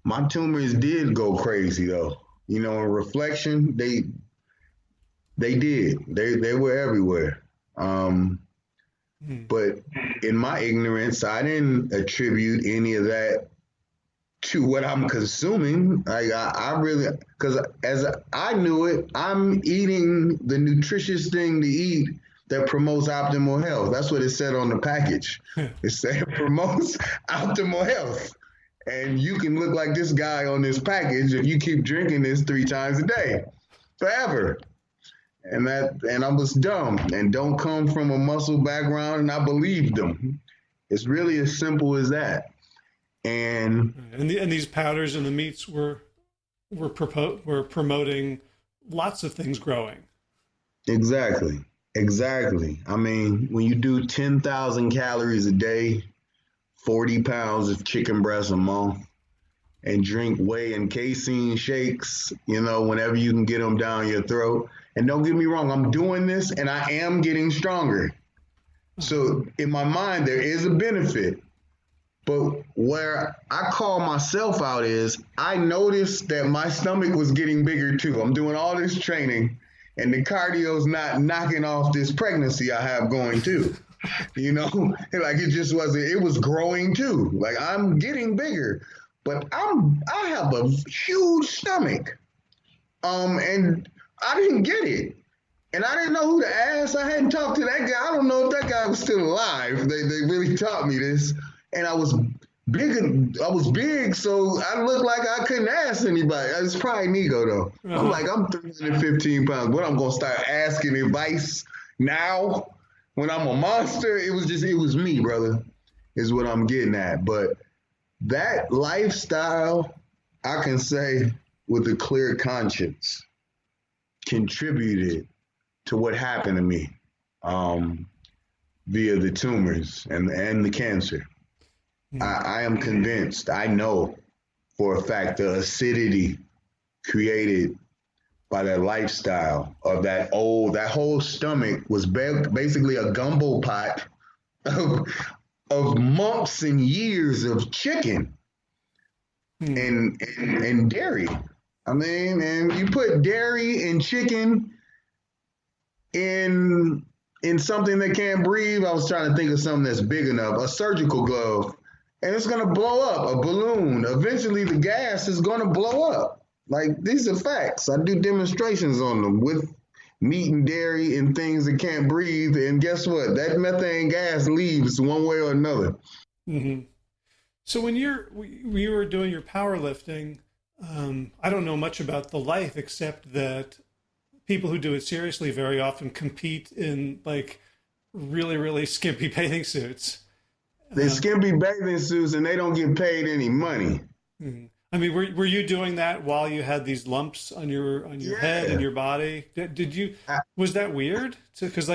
my tumors did go crazy, though. In reflection, they did. They were everywhere. But in my ignorance, I didn't attribute any of that to what I'm consuming. I really, because as I knew it, I'm eating the nutritious thing to eat that promotes optimal health. That's what it said on the package. It said promotes optimal health. And you can look like this guy on this package if you keep drinking this 3 times a day, forever. And I was dumb and don't come from a muscle background, and I believed them. It's really as simple as that. And these powders and the meats were promoting lots of things growing. Exactly. I mean, when you do 10,000 calories a day, 40 pounds of chicken breast a month, and drink whey and casein shakes, whenever you can get them down your throat. And don't get me wrong, I'm doing this and I am getting stronger. So in my mind, there is a benefit. But where I call myself out is I noticed that my stomach was getting bigger too. I'm doing all this training and the cardio's not knocking off this pregnancy I have going too. Like it just wasn't, it was growing too. Like I'm getting bigger, but I have a huge stomach. And I didn't get it. And I didn't know who to ask. I hadn't talked to that guy. I don't know if that guy was still alive. They really taught me this. And I was big, so I looked like I couldn't ask anybody. It's probably an ego, though. I'm like, I'm 315 pounds. What, I'm going to start asking advice now when I'm a monster? It was me, brother, is what I'm getting at. But that lifestyle, I can say with a clear conscience, contributed to what happened to me via the tumors and the cancer. I am convinced, I know for a fact, the acidity created by that lifestyle of that whole stomach was basically a gumbo pot of months and years of chicken and dairy. I mean, and you put dairy and chicken in something that can't breathe. I was trying to think of something that's big enough, a surgical glove. And it's going to blow up, a balloon. Eventually, the gas is going to blow up. Like, these are facts. I do demonstrations on them with meat and dairy and things that can't breathe. And guess what? That methane gas leaves one way or another. Mm-hmm. So when you were doing your powerlifting, I don't know much about the life except that people who do it seriously very often compete in, like, really, really skimpy bathing suits. They're skimpy bathing suits and they don't get paid any money. Mm-hmm. I mean, were you doing that while you had these lumps on your head and your body? Did you? Was that weird? Because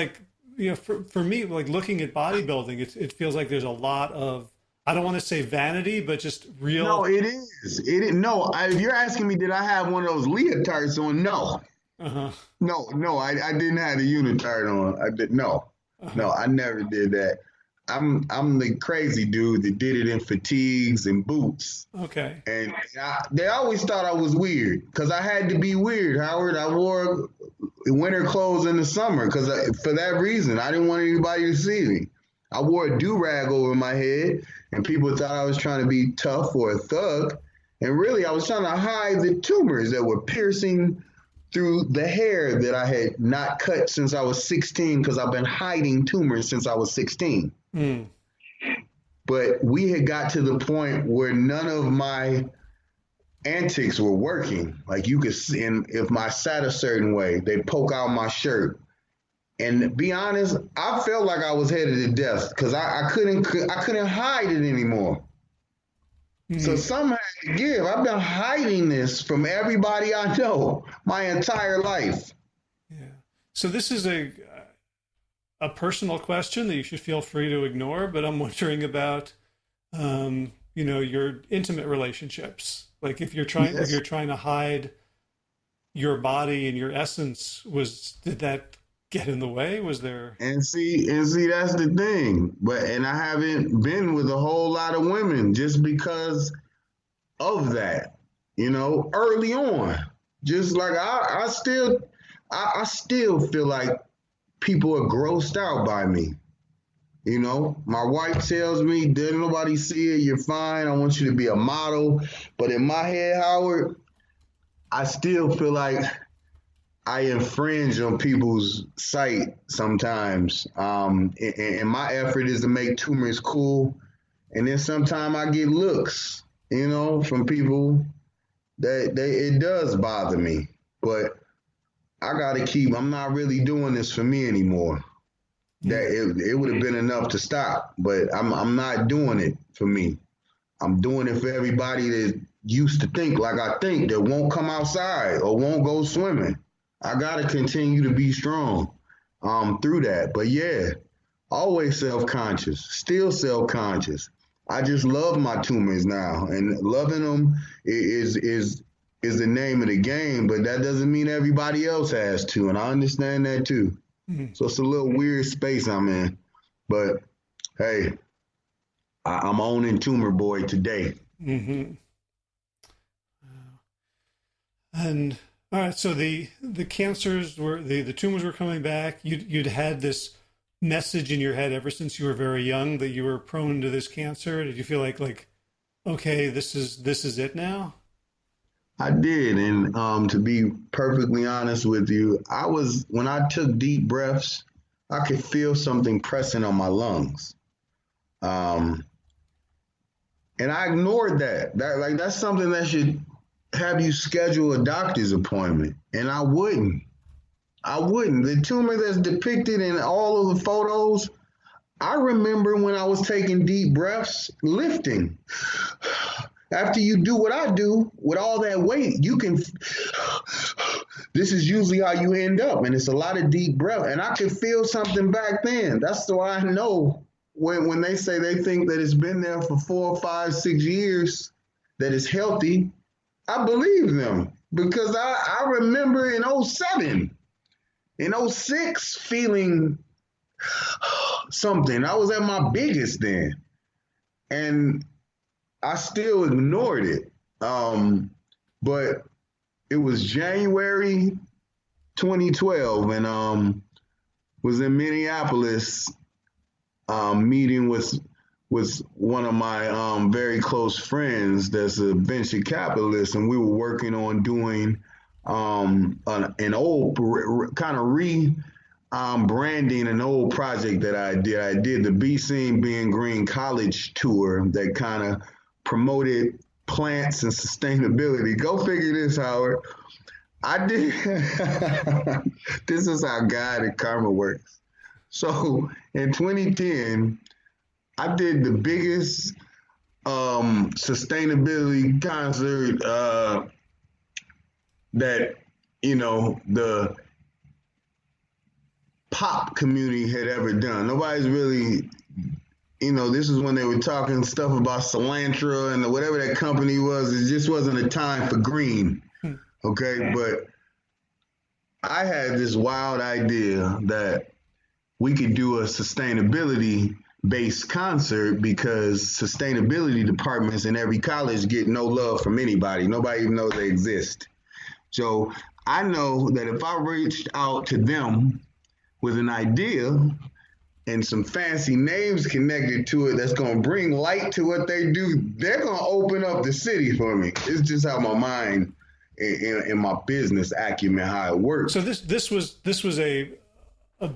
for me, like looking at bodybuilding, it feels like there's a lot of, I don't want to say vanity, but just real. No, it is. No, if you're asking me, did I have one of those leotards on? No. No, I didn't have the unitard on. I did no, I never did that. I'm the crazy dude that did it in fatigues and boots. Okay. And they always thought I was weird because I had to be weird, Howard. I wore winter clothes in the summer because for that reason, I didn't want anybody to see me. I wore a do-rag over my head and people thought I was trying to be tough or a thug. And really, I was trying to hide the tumors that were piercing through the hair that I had not cut since I was 16 because I've been hiding tumors since I was 16. Mm. But we had got to the point where none of my antics were working. Like you could see, if I sat a certain way, they'd poke out my shirt. And to be honest, I felt like I was headed to death because I couldn't hide it anymore. Mm-hmm. So something had to give. I've been hiding this from everybody I know my entire life. Yeah. So this is a personal question that you should feel free to ignore, but I'm wondering about, your intimate relationships. Like if you're trying to hide your body and your essence, did that get in the way? Was there? And see, that's the thing. And I haven't been with a whole lot of women just because of that, early on. Just like I still feel like people are grossed out by me. My wife tells me, didn't nobody see it? You're fine. I want you to be a model. But in my head, Howard, I still feel like I infringe on people's sight sometimes. And my effort is to make Tumors cool. And then sometimes I get looks, from people that it does bother me. But I'm not really doing this for me anymore. That it would have been enough to stop, but I'm not doing it for me. I'm doing it for everybody that used to think like I think, that won't come outside or won't go swimming. I gotta continue to be strong through that. But yeah, always self-conscious, still self-conscious. I just love my tumors now, and loving them is the name of the game. But that doesn't mean everybody else has to, and I understand that too. Mm-hmm. So it's a little weird space I'm in, but hey, I'm owning Tumor Boy today. Mm-hmm. And all right, so the cancers were the tumors were coming back. You'd had this message in your head ever since you were very young that you were prone to this cancer. Did you feel like okay, this is it now? I did, and to be perfectly honest with you, when I took deep breaths, I could feel something pressing on my lungs, and I ignored that. That's something that should have you schedule a doctor's appointment, and I wouldn't. The tumor that's depicted in all of the photos, I remember when I was taking deep breaths, lifting. After you do what I do with all that weight, this is usually how you end up. And it's a lot of deep breath. And I could feel something back then. That's why I know when they say they think that it's been there for 4, 5, 6 years, that it's healthy, I believe them. Because I remember in 07, in 06, feeling something. I was at my biggest then. And I still ignored it. But it was January 2012, and was in Minneapolis, meeting with one of my very close friends that's a venture capitalist, and we were working on doing an old kind of branding an old project that I did. I did the Be Seen Being Green college tour that kind of promoted plants and sustainability. Go figure this, Howard. I did. This is how God and karma works. So in 2010, I did the biggest sustainability concert that the pop community had ever done. Nobody's really. This is when they were talking stuff about cilantro and whatever that company was. It just wasn't a time for green. Okay. But I had this wild idea that we could do a sustainability based concert, because sustainability departments in every college get no love from anybody. Nobody even knows they exist. So I know that if I reached out to them with an idea and some fancy names connected to it that's going to bring light to what they do, they're going to open up the city for me. It's just how my mind and my business acumen, how it works. So this was a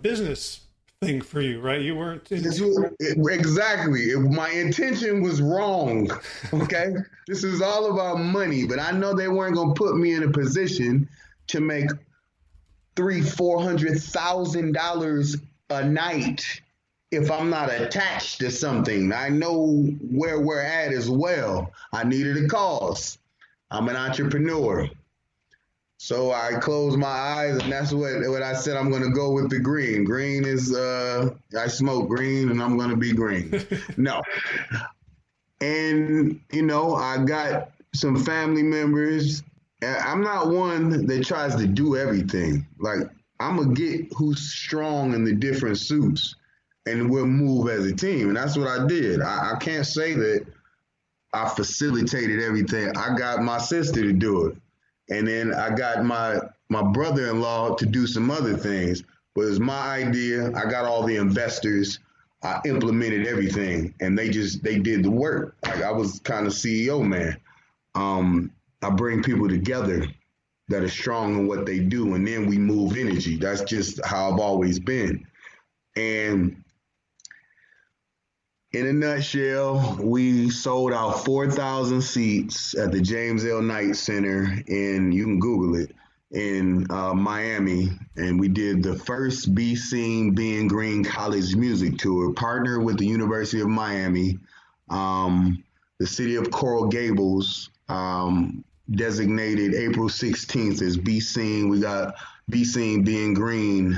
business thing for you, right? You weren't... Exactly. My intention was wrong, okay? This is all about money, but I know they weren't going to put me in a position to make $300,000-$400,000 a night if I'm not attached to something. I know where we're at as well. I needed a cause. I'm an entrepreneur. So I closed my eyes, and that's what I said. I'm going to go with the green. Green is, I smoke green, and I'm going to be green. No. And, I got some family members. I'm not one that tries to do everything. Like, I'm going to get who's strong in the different suits, and we'll move as a team. And that's what I did. I can't say that I facilitated everything. I got my sister to do it. And then I got my brother-in-law to do some other things. But it's my idea. I got all the investors. I implemented everything, and they did the work. Like, I was kind of CEO, man. I bring people together that are strong in what they do, and then we move energy. That's just how I've always been. And in a nutshell, we sold out 4,000 seats at the James L. Knight Center you can Google it, in Miami. And we did the first Be Seen, Being Green College Music Tour, partnered with the University of Miami. The city of Coral Gables designated April 16th as Be Seen. We got Be Seen, Being Green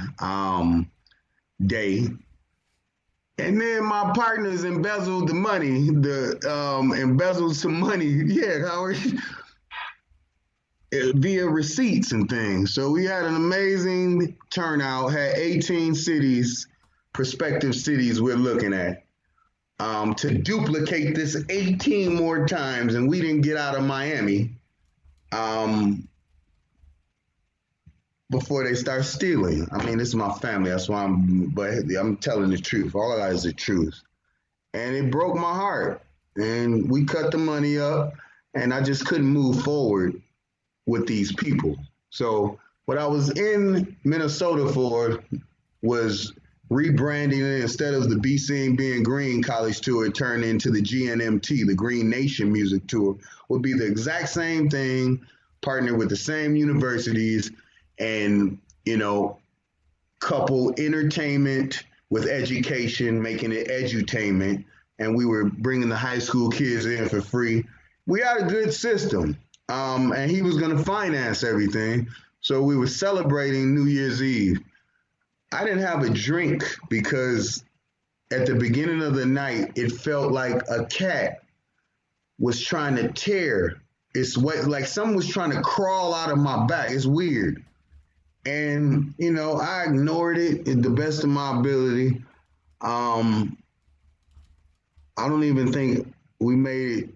Day. And then my partners embezzled the money, embezzled some money, Howard, via receipts and things. So we had an amazing turnout, had 18 cities, prospective cities we're looking at, to duplicate this 18 more times, and we didn't get out of Miami before they start stealing. I mean, this is my family. That's why I'm telling the truth. All of that is the truth. And it broke my heart. And we cut the money up, and I just couldn't move forward with these people. So what I was in Minnesota for was rebranding it. Instead of the Be Seen, Being Green College Tour, it turned into the GNMT, the Green Nation Music Tour. Would be the exact same thing, partnered with the same universities, and, couple entertainment with education, making it edutainment. And we were bringing the high school kids in for free. We had a good system, and he was going to finance everything. So we were celebrating New Year's Eve. I didn't have a drink because at the beginning of the night, it felt like a cat was trying to tear its way, like someone was trying to crawl out of my back. It's weird. And, I ignored it to the best of my ability. I don't even think we made it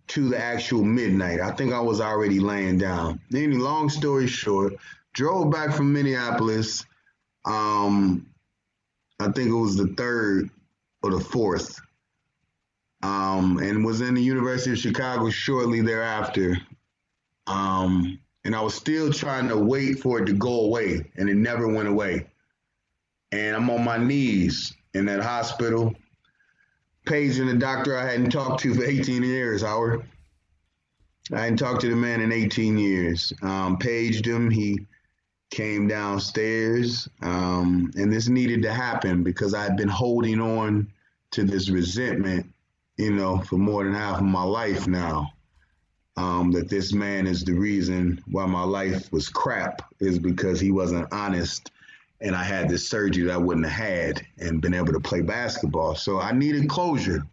to the actual midnight. I think I was already laying down. Any long story short, drove back from Minneapolis. I think it was the 3rd or the 4th, and was in the University of Chicago shortly thereafter. And I was still trying to wait for it to go away, and it never went away. And I'm on my knees in that hospital, paging the doctor I hadn't talked to for 18 years, Howard. I hadn't talked to the man in 18 years. Paged him. He came downstairs, and this needed to happen because I had been holding on to this resentment, for more than half of my life now. That this man is the reason why my life was crap, is because he wasn't honest, and I had this surgery that I wouldn't have had and been able to play basketball. So I needed closure.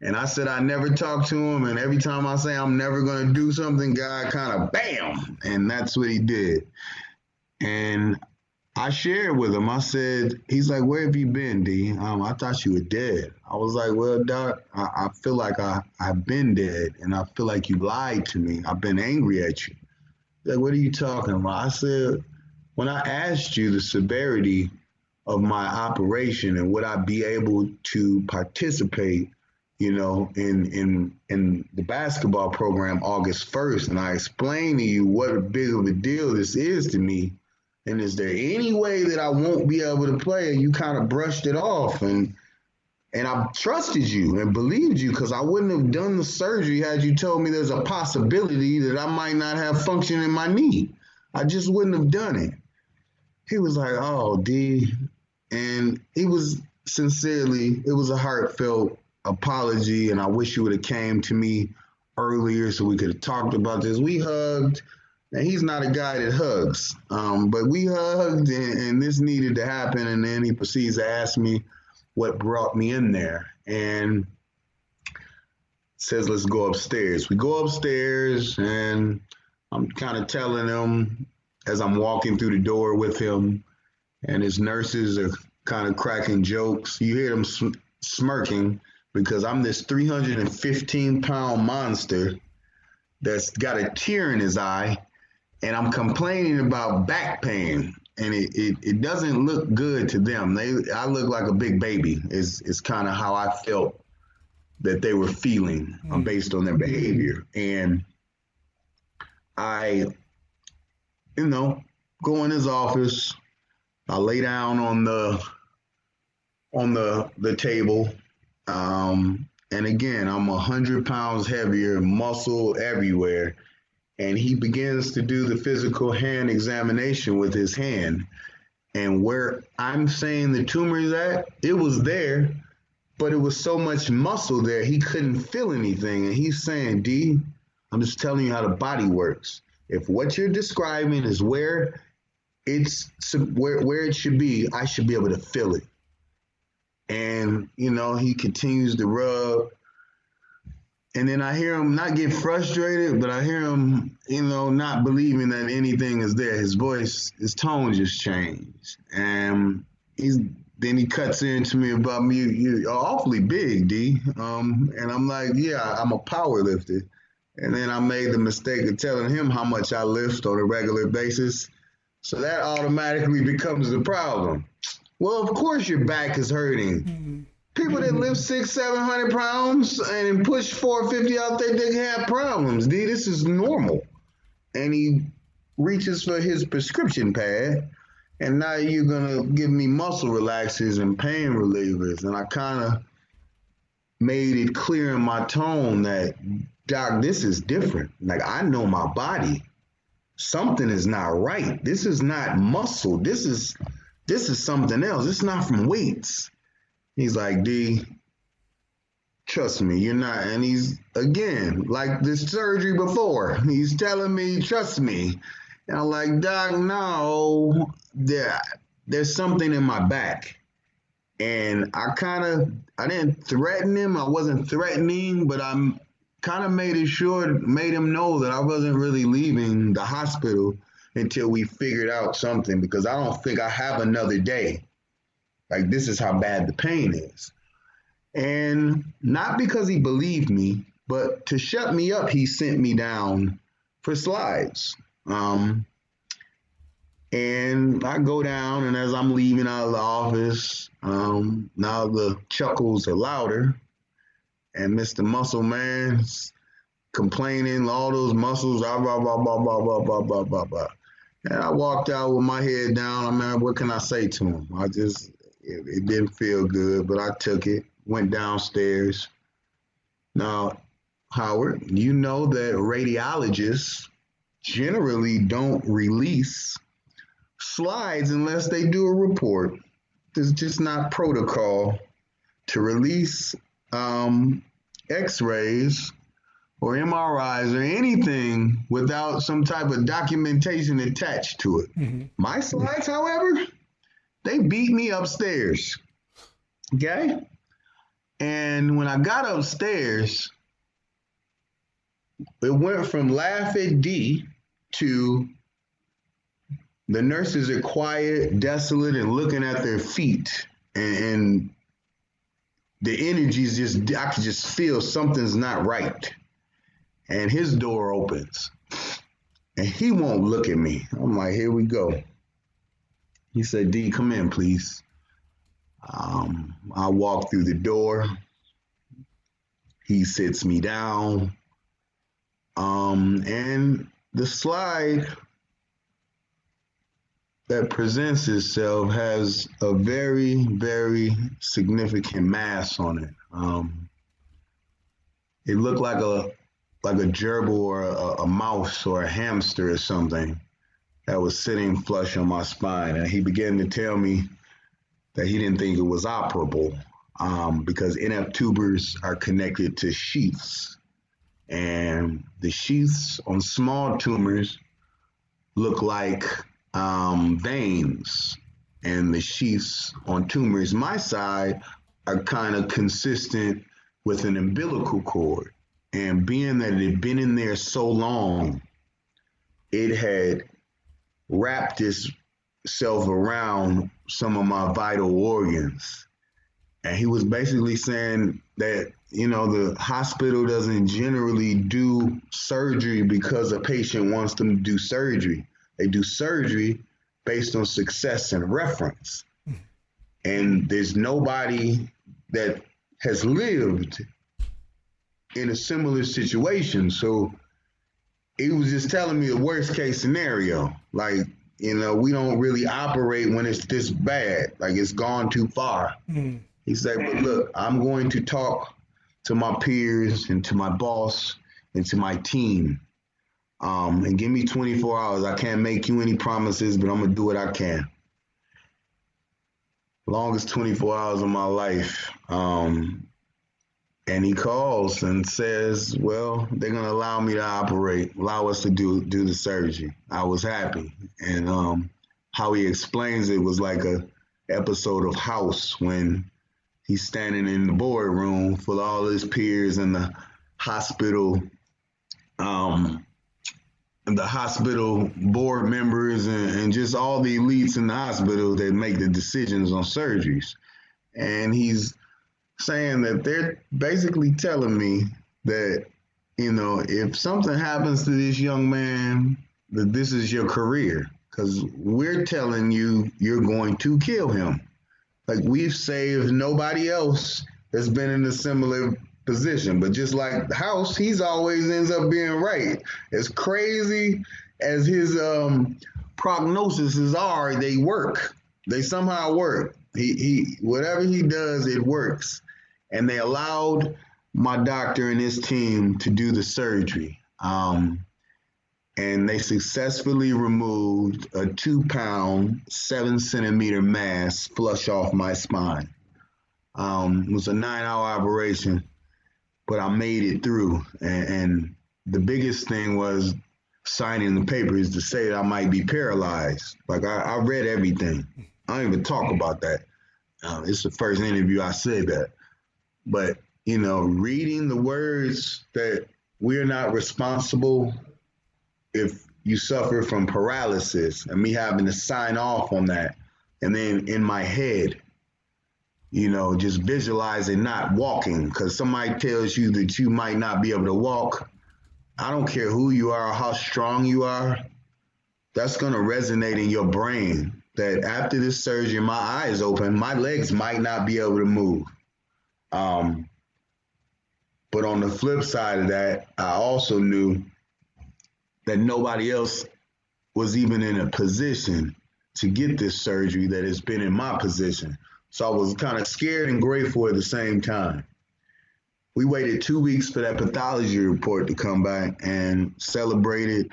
And I said I never talked to him, and every time I say I'm never going to do something, God kind of bam, and that's what he did. And I shared with him. I said, he's like, "Where have you been, D? I thought you were dead." I was like, "Well, Doc, I feel like I've been dead, and I feel like you lied to me. I've been angry at you." He's like, "What are you talking about?" I said, "When I asked you the severity of my operation and would I be able to participate, in the basketball program August 1st, and I explained to you what big of a deal this is to me, and is there any way that I won't be able to play?" And you kind of brushed it off, and I trusted you and believed you because I wouldn't have done the surgery had you told me there's a possibility that I might not have function in my knee. I just wouldn't have done it. He was like, "Oh, D," and he was it was a heartfelt apology, and I wish you would have came to me earlier so we could have talked about this. We hugged. And he's not a guy that hugs, but we hugged, and this needed to happen. And then he proceeds to ask me what brought me in there, and says, "Let's go upstairs." We go upstairs, and I'm kind of telling him as I'm walking through the door with him, and his nurses are kind of cracking jokes. You hear them smirking because I'm this 315-pound monster that's got a tear in his eye. And I'm complaining about back pain, and it doesn't look good to them. I look like a big baby. Is kind of how I felt that they were feeling based on their behavior. And I go in his office. I lay down on the table. And again, I'm 100 pounds heavier, muscle everywhere. And he begins to do the physical hand examination with his hand. And where I'm saying the tumor is at, it was there, but it was so much muscle there, he couldn't feel anything. And he's saying, D, I'm just telling you how the body works. If what you're describing is where it should be, I should be able to feel it. And, he continues to rub. And then I hear him not get frustrated, but I hear him, not believing that anything is there. His voice, his tone just changed. And then he cuts into me about me, you're awfully big, D. And I'm like, yeah, I'm a power lifter. And then I made the mistake of telling him how much I lift on a regular basis. So that automatically becomes the problem. Well, of course your back is hurting. Mm-hmm. People that lift 600-700 pounds and push 450 out there, they have problems. D, this is normal. And he reaches for his prescription pad, and now you're gonna give me muscle relaxers and pain relievers. And I kind of made it clear in my tone that, Doc, this is different. Like, I know my body. Something is not right. This is not muscle. This is something else. It's not from weights. He's like, D, trust me, you're not. And he's, again, like this surgery before. He's telling me, trust me. And I'm like, Doc, no, there's something in my back. And I didn't threaten him. I wasn't threatening, but I'm kind of made him know that I wasn't really leaving the hospital until we figured out something, because I don't think I have another day. Like, this is how bad the pain is. And not because he believed me, but to shut me up, he sent me down for slides. And I go down, and as I'm leaving out of the office, now the chuckles are louder, and Mr. Muscle Man's complaining, all those muscles, blah, blah, blah, blah, blah, blah, blah, blah, blah, blah. And I walked out with my head down. I mean, what can I say to him? It didn't feel good, but I took it, went downstairs. Now, Howard, you know that radiologists generally don't release slides unless they do a report. It's just not protocol to release X-rays or MRIs or anything without some type of documentation attached to it. Mm-hmm. My slides, however, they beat me upstairs. Okay? And when I got upstairs, it went from laugh at D to the nurses are quiet, desolate, and looking at their feet. And the energy's I could just feel something's not right. And his door opens. And he won't look at me. I'm like, here we go. He said, D, come in, please. I walk through the door. He sits me down. And the slide that presents itself has a very, very significant mass on it. It looked like a gerbil or a mouse or a hamster or something that was sitting flush on my spine. And he began to tell me that he didn't think it was operable because NF tubers are connected to sheaths. And the sheaths on small tumors look like veins. And the sheaths on tumors my side are kind of consistent with an umbilical cord. And being that it had been in there so long, it had wrapped itself around some of my vital organs. And he was basically saying that, the hospital doesn't generally do surgery because a patient wants them to do surgery. They do surgery based on success and reference. And there's nobody that has lived in a similar situation. So he was just telling me the worst case scenario. Like, we don't really operate when it's this bad. Like, it's gone too far. He said, but look, I'm going to talk to my peers and to my boss and to my team. And give me 24 hours. I can't make you any promises, but I'm going to do what I can. Longest 24 hours of my life. And he calls and says, well, they're going to allow me to operate, allow us to do the surgery. I was happy. And how he explains it was like a episode of House when he's standing in the boardroom full of all his peers and the hospital board members and just all the elites in the hospital that make the decisions on surgeries. And he's saying that they're basically telling me that, if something happens to this young man, that this is your career, because we're telling you you're going to kill him. Like, we've saved nobody else that's been in a similar position. But just like House, he's always ends up being right. As crazy as his prognoses are, they work. They somehow work. He whatever he does, it works. And they allowed my doctor and his team to do the surgery. And they successfully removed a 2-pound, 7-centimeter mass flush off my spine. It was a 9-hour operation, but I made it through. And the biggest thing was signing the papers to say that I might be paralyzed. Like, I read everything. I don't even talk about that. It's the first interview I said that. But, reading the words that we're not responsible if you suffer from paralysis, and me having to sign off on that. And then in my head, just visualizing not walking, because somebody tells you that you might not be able to walk. I don't care who you are or how strong you are. That's going to resonate in your brain that after this surgery, my eyes open, my legs might not be able to move. But on the flip side of that, I also knew that nobody else was even in a position to get this surgery that has been in my position. So I was kind of scared and grateful at the same time. We waited 2 weeks for that pathology report to come back and celebrated,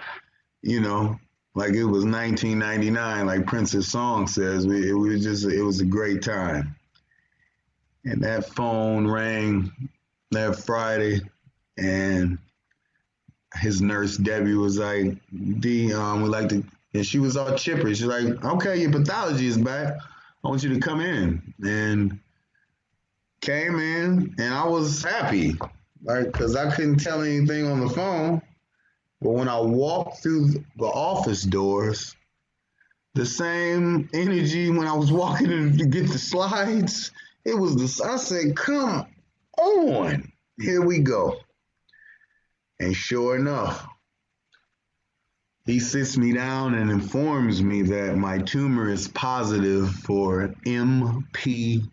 like it was 1999, like Prince's song says. It was a great time. And that phone rang that Friday, and his nurse, Debbie, was like, D, we like to, and she was all chipper. She's like, okay, your pathology is back. I want you to come in. And came in, and I was happy, like, because I couldn't tell anything on the phone. But when I walked through the office doors, the same energy when I was walking in to get the slides, it was this. I said, come on, here we go. And sure enough, he sits me down and informs me that my tumor is positive for MPNST.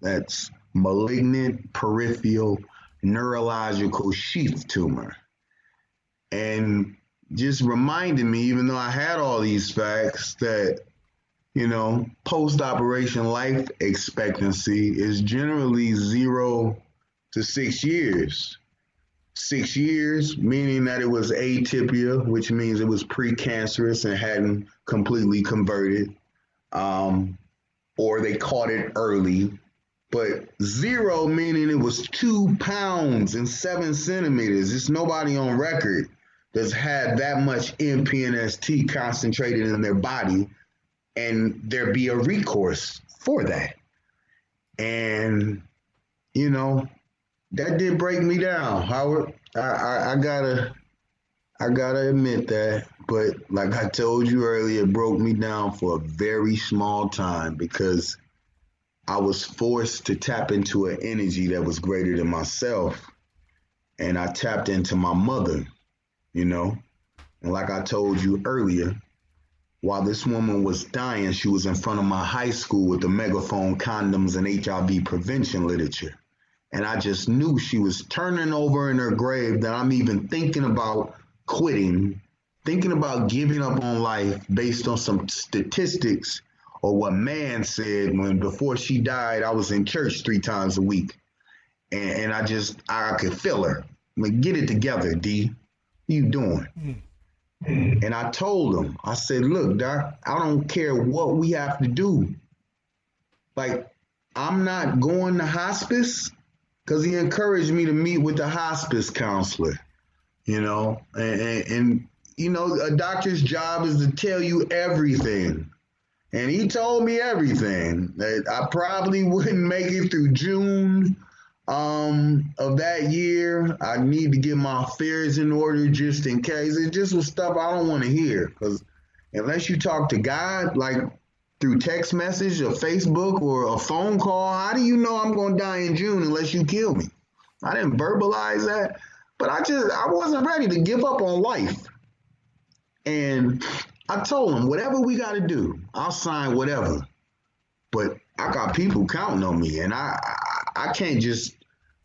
That's malignant peripheral neurological sheath tumor. And just reminded me, even though I had all these facts, that, post-operation life expectancy is generally 0 to 6 years. 6 years, meaning that it was atypia, which means it was precancerous and hadn't completely converted, or they caught it early. But 0, meaning it was 2 pounds and 7 centimeters. There's nobody on record that's had that much MPNST concentrated in their body, and there be a recourse for that. And, that did break me down, Howard. I gotta admit that. But like I told you earlier, it broke me down for a very small time because I was forced to tap into an energy that was greater than myself. And I tapped into my mother, And like I told you earlier, while this woman was dying, she was in front of my high school with the megaphone, condoms, and HIV prevention literature. And I just knew she was turning over in her grave, that I'm even thinking about quitting, thinking about giving up on life based on some statistics or what man said when before she died, I was in church 3 times a week. And I could feel her. I'm like, get it together, D. What you doing? And I told him, I said, look, Doc, I don't care what we have to do. Like, I'm not going to hospice, because he encouraged me to meet with the hospice counselor, you know, and you know, a doctor's job is to tell you everything. And he told me everything, that I probably wouldn't make it through June of that year. I need to get my affairs in order just in case. It just was stuff I don't want to hear, because unless you talk to God, like through text message or Facebook or a phone call, how do you know I'm going to die in June unless you kill me? I didn't verbalize that, but I wasn't ready to give up on life. And I told him, whatever we got to do, I'll sign whatever. But I got people counting on me, and I can't just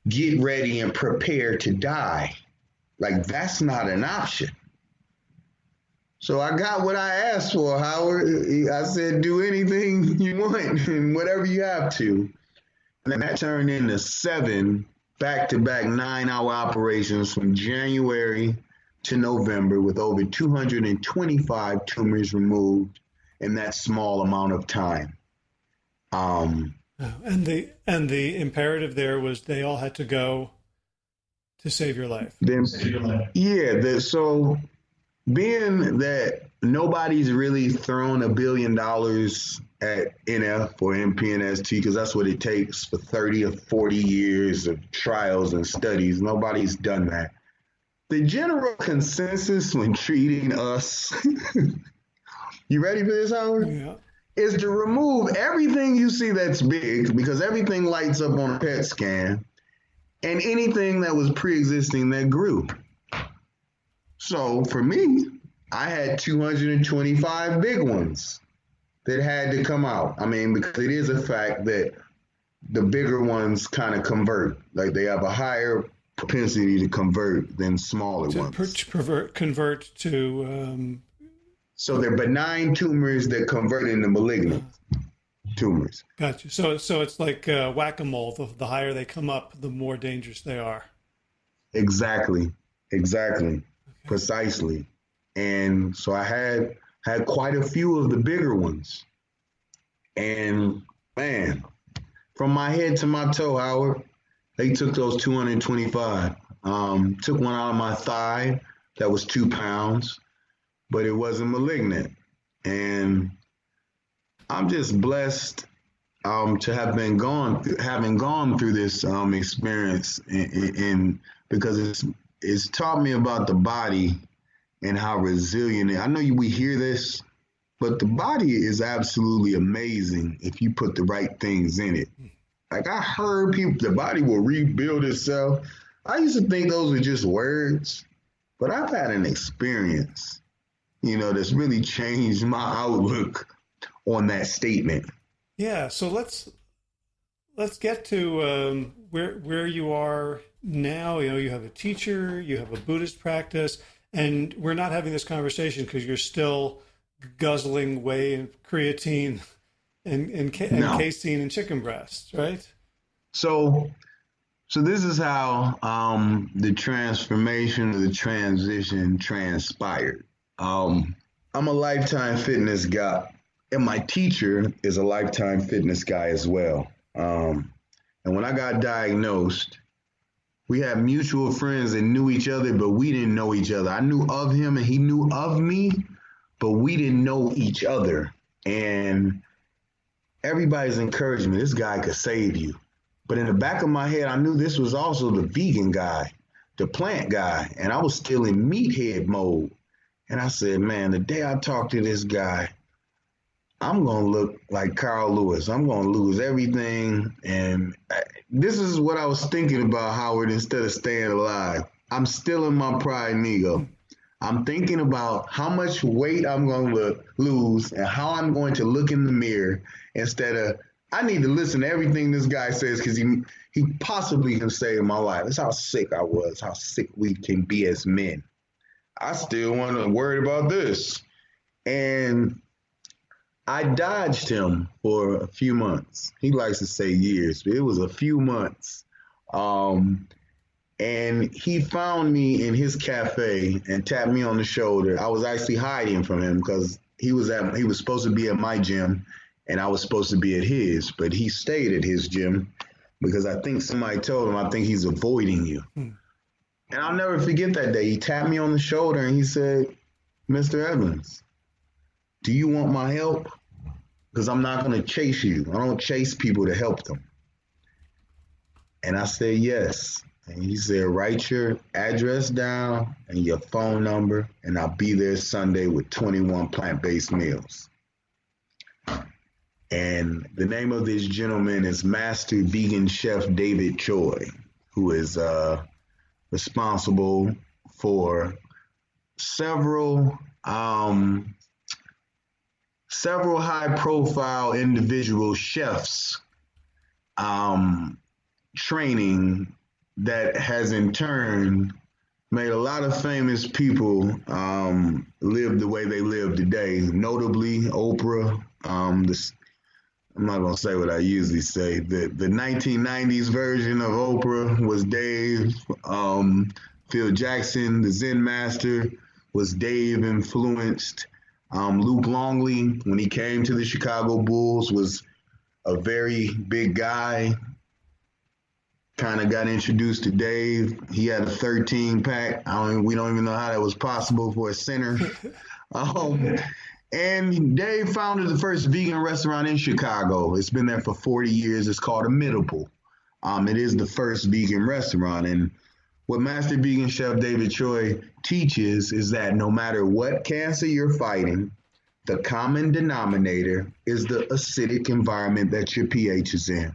get ready and prepare to die. Like, that's not an option. So I got what I asked for, Howard. I said, do anything you want and whatever you have to. And that turned into 7 back-to-back 9-hour operations from January to November, with over 225 tumors removed in that small amount of time. And the imperative there was they all had to go to save your life. So being that nobody's really thrown $1 billion at NF or MPNST, because that's what it takes for 30 or 40 years of trials and studies, nobody's done that. The general consensus when treating us, you ready for this, Howard? Yeah. Is to remove everything you see that's big, because everything lights up on a PET scan, and anything that was pre-existing that grew. So for me, I had 225 big ones that had to come out. I mean, because it is a fact that the bigger ones kind of convert. Like, they have a higher propensity to convert than smaller ones. Convert to... So they're benign tumors that convert into malignant tumors. Gotcha. So it's like whack-a-mole. The higher they come up, the more dangerous they are. Exactly. Okay. Precisely. And so I had quite a few of the bigger ones. And man, from my head to my toe, Howard, they took those 225. Took one out of my thigh that was 2 pounds, but it wasn't malignant. And I'm just blessed to have having gone through this experience, and because it's taught me about the body and how resilient it is. I know we hear this, but the body is absolutely amazing if you put the right things in it. Like, I heard people, the body will rebuild itself. I used to think those were just words, but I've had an experience, that's really changed my outlook on that statement. Yeah. So let's get to where you are now. You have a teacher, you have a Buddhist practice, and we're not having this conversation because you're still guzzling whey and creatine and casein and chicken breast, right? So this is how the transformation or the transition transpired. I'm a lifetime fitness guy, and my teacher is a lifetime fitness guy as well. And when I got diagnosed, we had mutual friends that knew each other, but we didn't know each other. I knew of him and he knew of me, but we didn't know each other. And everybody's encouraging me, this guy could save you. But in the back of my head, I knew this was also the vegan guy, the plant guy, and I was still in meathead mode. And I said, man, the day I talk to this guy, I'm going to look like Carl Lewis. I'm going to lose everything. And this is what I was thinking about, Howard, instead of staying alive. I'm still in my pride and ego. I'm thinking about how much weight I'm going to lose and how I'm going to look in the mirror instead of I need to listen to everything this guy says because he possibly can save my life. That's how sick I was, how sick we can be as men. I still want to worry about this. And I dodged him for a few months. He likes to say years, but it was a few months. And he found me in his cafe and tapped me on the shoulder. I was actually hiding from him because he was supposed to be at my gym and I was supposed to be at his, but he stayed at his gym because I think somebody told him, I think he's avoiding you. And I'll never forget that day. He tapped me on the shoulder and he said, Mr. Evans, do you want my help? Because I'm not going to chase you. I don't chase people to help them. And I said, yes. And he said, write your address down and your phone number, and I'll be there Sunday with 21 plant-based meals. And the name of this gentleman is Master Vegan Chef David Choi, who is responsible for several high-profile individual chefs training that has in turn made a lot of famous people live the way they live today. Notably, Oprah. I'm not going to say what I usually say. The 1990s version of Oprah was Dave. Phil Jackson, the Zen master, was Dave influenced. Luke Longley, when he came to the Chicago Bulls, was a very big guy. Kind of got introduced to Dave. He had a 13-pack. We don't even know how that was possible for a center. And Dave founded the first vegan restaurant in Chicago. It's been there for 40 years. It's called Imitable. It is the first vegan restaurant. And what Master Vegan Chef David Choi teaches is that no matter what cancer you're fighting, the common denominator is the acidic environment that your pH is in.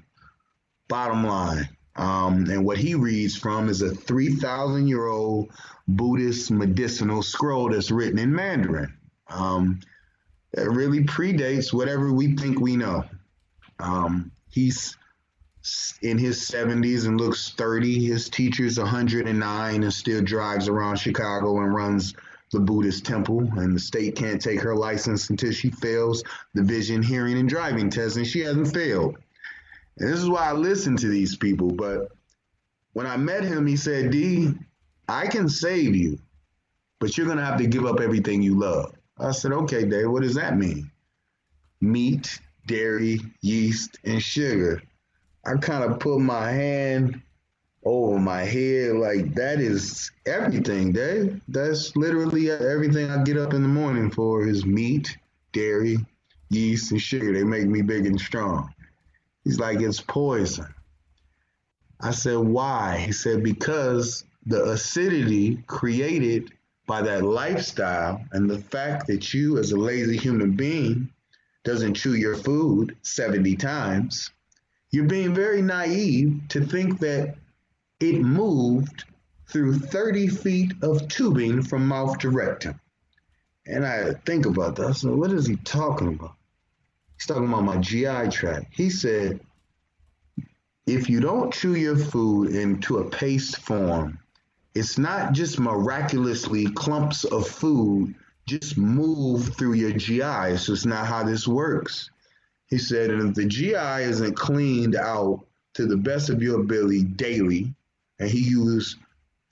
Bottom line. And what he reads from is a 3,000-year-old Buddhist medicinal scroll that's written in Mandarin. That really predates whatever we think we know. He's in his 70s and looks 30. His teacher's 109 and still drives around Chicago and runs the Buddhist temple. And the state can't take her license until she fails the vision, hearing, and driving test, and she hasn't failed. And this is why I listen to these people. But when I met him, he said, D, I can save you, but you're going to have to give up everything you love. I said, okay, Dave, what does that mean? Meat, dairy, yeast, and sugar. I kind of put my hand over my head like that is everything, Dave. That's literally everything I get up in the morning for is meat, dairy, yeast, and sugar. They make me big and strong. He's like, it's poison. I said, why? He said, because the acidity created by that lifestyle and the fact that you as a lazy human being doesn't chew your food 70 times, you're being very naive to think that it moved through 30 feet of tubing from mouth to rectum. And I think about that. I said, what is he talking about? He's talking about my GI tract. He said, if you don't chew your food into a paste form, it's not just miraculously clumps of food just move through your GI. So it's not how this works. He said, and if the GI isn't cleaned out to the best of your ability daily, and he used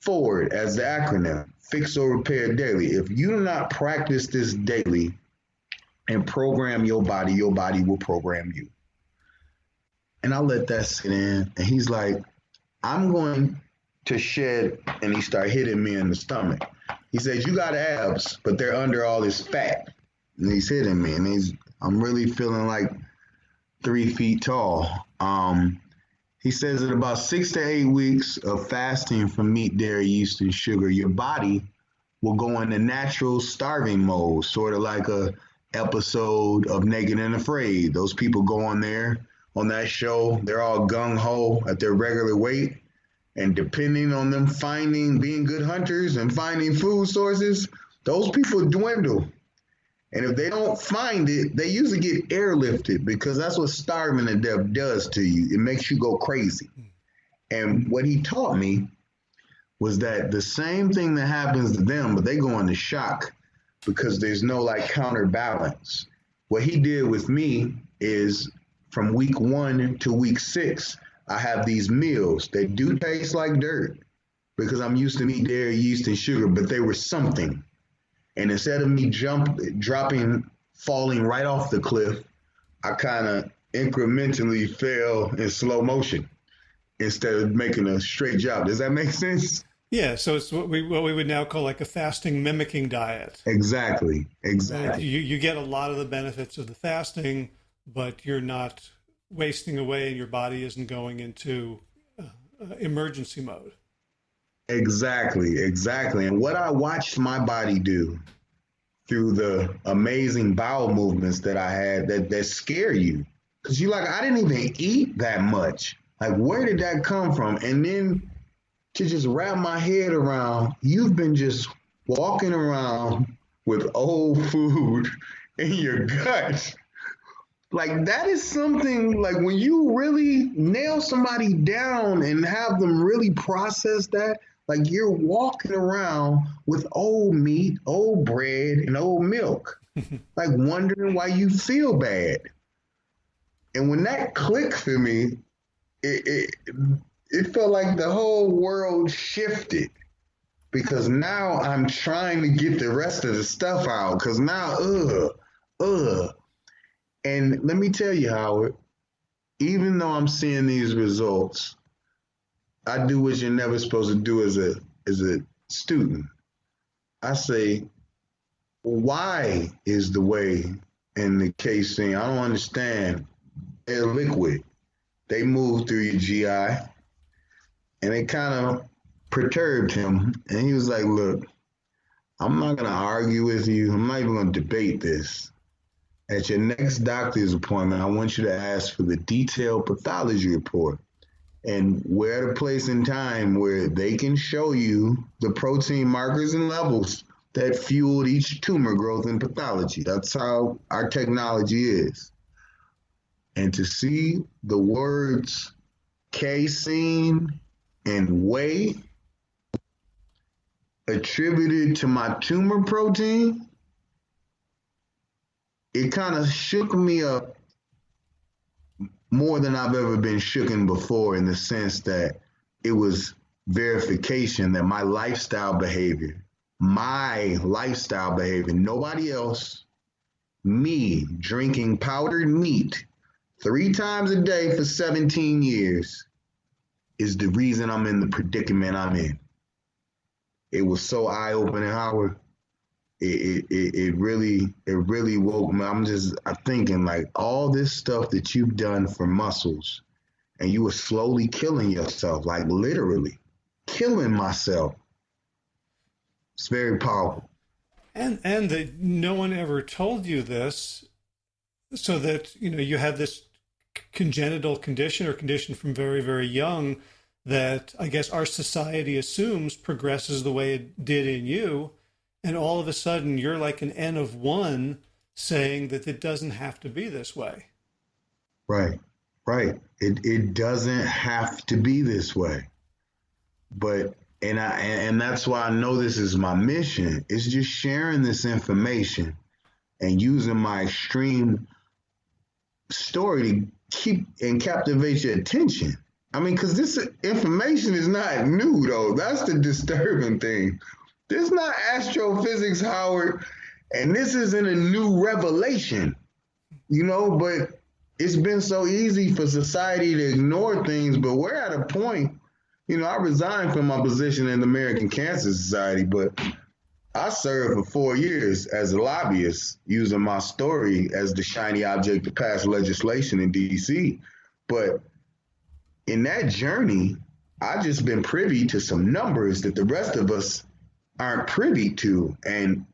FORWARD as the acronym, fix or repair daily. If you do not practice this daily and program your body will program you. And I let that sit in. And he's like, I'm going to shed. And he started hitting me in the stomach. He said, you got abs, but they're under all this fat. And he's hitting me. And I'm really feeling like 3 feet tall. He says in about 6 to 8 weeks of fasting from meat, dairy, yeast, and sugar, your body will go into natural starving mode, sort of like a episode of Naked and Afraid. Those people go on there on that show, they're all gung-ho at their regular weight, and depending on them being good hunters and finding food sources, those people dwindle. And if they don't find it, they usually get airlifted because that's what starving to death does to you. It makes you go crazy. And what he taught me was that the same thing that happens to them, but they go into shock because there's no like counterbalance. What he did with me is from week 1 to week 6, I have these meals. They do taste like dirt because I'm used to eat dairy, yeast, and sugar, but they were something. And instead of me falling right off the cliff, I kind of incrementally fell in slow motion instead of making a straight jump. Does that make sense? Yeah, so it's what we would now call like a fasting mimicking diet. Exactly. You get a lot of the benefits of the fasting, but you're not wasting away and your body isn't going into emergency mode. Exactly. And what I watched my body do through the amazing bowel movements that I had that scare you. Because you're like, I didn't even eat that much. Like, where did that come from? And then to just wrap my head around, you've been just walking around with old food in your gut. Like, that is something, like, when you really nail somebody down and have them really process that, like, you're walking around with old meat, old bread, and old milk, like, wondering why you feel bad. And when that clicked for me, it felt like the whole world shifted, because now I'm trying to get the rest of the stuff out, because now, And let me tell you, Howard, even though I'm seeing these results, I do what you're never supposed to do as a student. I say, why is the way in the casein? I don't understand. They're liquid. They move through your GI. And it kind of perturbed him. And he was like, look, I'm not going to argue with you. I'm not even going to debate this. At your next doctor's appointment, I want you to ask for the detailed pathology report. And we're at a place in time where they can show you the protein markers and levels that fueled each tumor growth and pathology. That's how our technology is. And to see the words casein and whey attributed to my tumor protein, it kind of shook me up more than I've ever been shooken before, in the sense that it was verification that my lifestyle behavior, nobody else, me drinking powdered meat 3 times a day for 17 years is the reason I'm in the predicament I'm in. It was so eye-opening, Howard. It really woke me. I'm thinking, like, all this stuff that you've done for muscles, and you were slowly killing yourself, like literally killing myself. It's very powerful. And that no one ever told you this, so that, you have this congenital condition or condition from very, very young that I guess our society assumes progresses the way it did in you. And all of a sudden, you're like an N of 1 saying that it doesn't have to be this way. Right. It doesn't have to be this way. But, and that's why I know this is my mission. It's just sharing this information and using my extreme story to keep and captivate your attention. I mean, because this information is not new, though. That's the disturbing thing. This is not astrophysics, Howard, and this isn't a new revelation, but it's been so easy for society to ignore things. But we're at a point, I resigned from my position in the American Cancer Society, but I served for 4 years as a lobbyist, using my story as the shiny object to pass legislation in D.C. But in that journey, I've just been privy to some numbers that the rest of us aren't privy to. And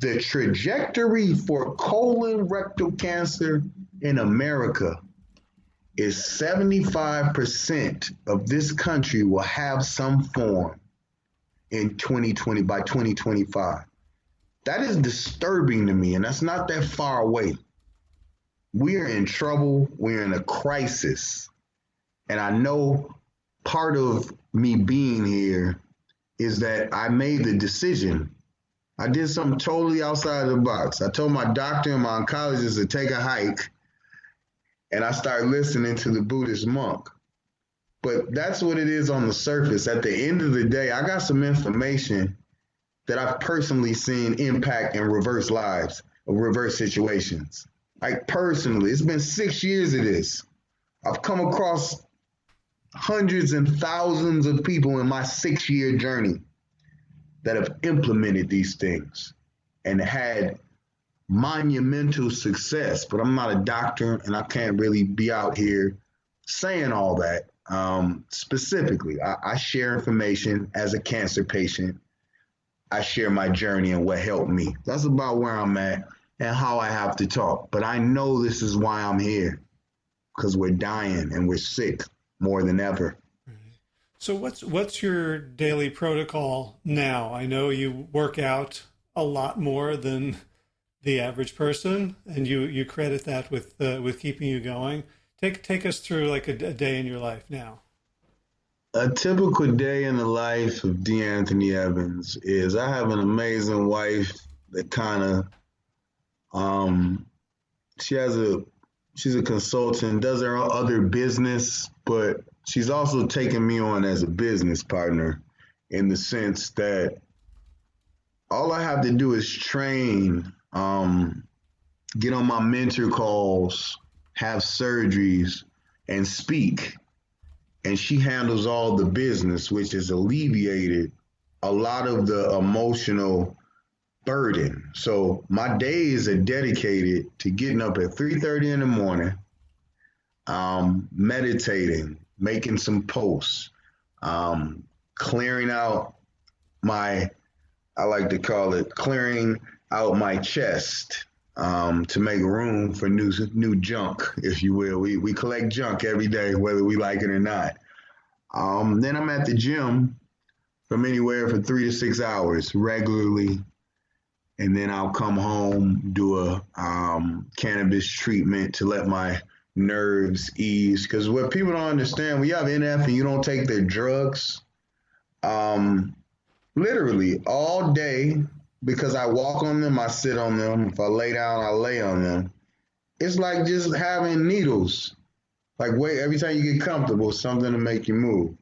the trajectory for colon rectal cancer in America is 75% of this country will have some form in 2020 by 2025. that is disturbing to me, and that's not that far away. We are in trouble. We're in a crisis. And I know part of me being here is that I made the decision. I did something totally outside of the box. I told my doctor and my oncologist to take a hike, and I started listening to the Buddhist monk. But that's what it is on the surface. At the end of the day, I got some information that I've personally seen impact and reverse lives, or reverse situations. Like personally, it's been 6 years of this. I've come across hundreds and thousands of people in my 6-year journey that have implemented these things and had monumental success. But I'm not a doctor, and I can't really be out here saying all that. Specifically, I share information as a cancer patient. I share my journey and what helped me. That's about where I'm at and how I have to talk. But I know this is why I'm here, because we're dying and we're sick more than ever. So what's your daily protocol now? I know you work out a lot more than the average person, and you credit that with keeping you going. Take us through like a day in your life now. A typical day in the life of D. Anthony Evans is I have an amazing wife that kind of, she's a consultant, does her other business, but she's also taken me on as a business partner in the sense that all I have to do is train, get on my mentor calls, have surgeries, and speak. And she handles all the business, which has alleviated a lot of the emotional burden. So my days are dedicated to getting up at 3:30 in the morning, meditating, making some posts, clearing out I like to call it clearing out my chest, to make room for new junk, if you will. We collect junk every day, whether we like it or not. Then I'm at the gym from anywhere from 3 to 6 hours regularly. And then I'll come home, do a cannabis treatment to let my nerves ease. Because what people don't understand, when you have NF and you don't take their drugs, literally all day, because I walk on them, I sit on them. If I lay down, I lay on them. It's like just having needles. Like every time you get comfortable, something to make you move,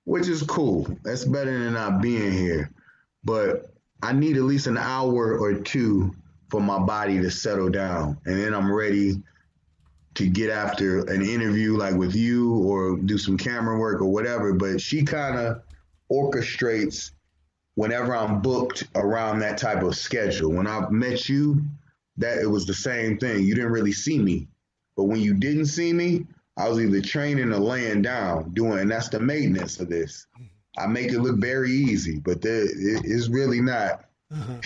which is cool. That's better than not being here. But I need at least an hour or two for my body to settle down. And then I'm ready to get after an interview like with you or do some camera work or whatever. But she kind of orchestrates whenever I'm booked around that type of schedule. When I met you, that it was the same thing. You didn't really see me. But when you didn't see me, I was either training or laying down and that's the maintenance of this. I make it look very easy, but it's really not.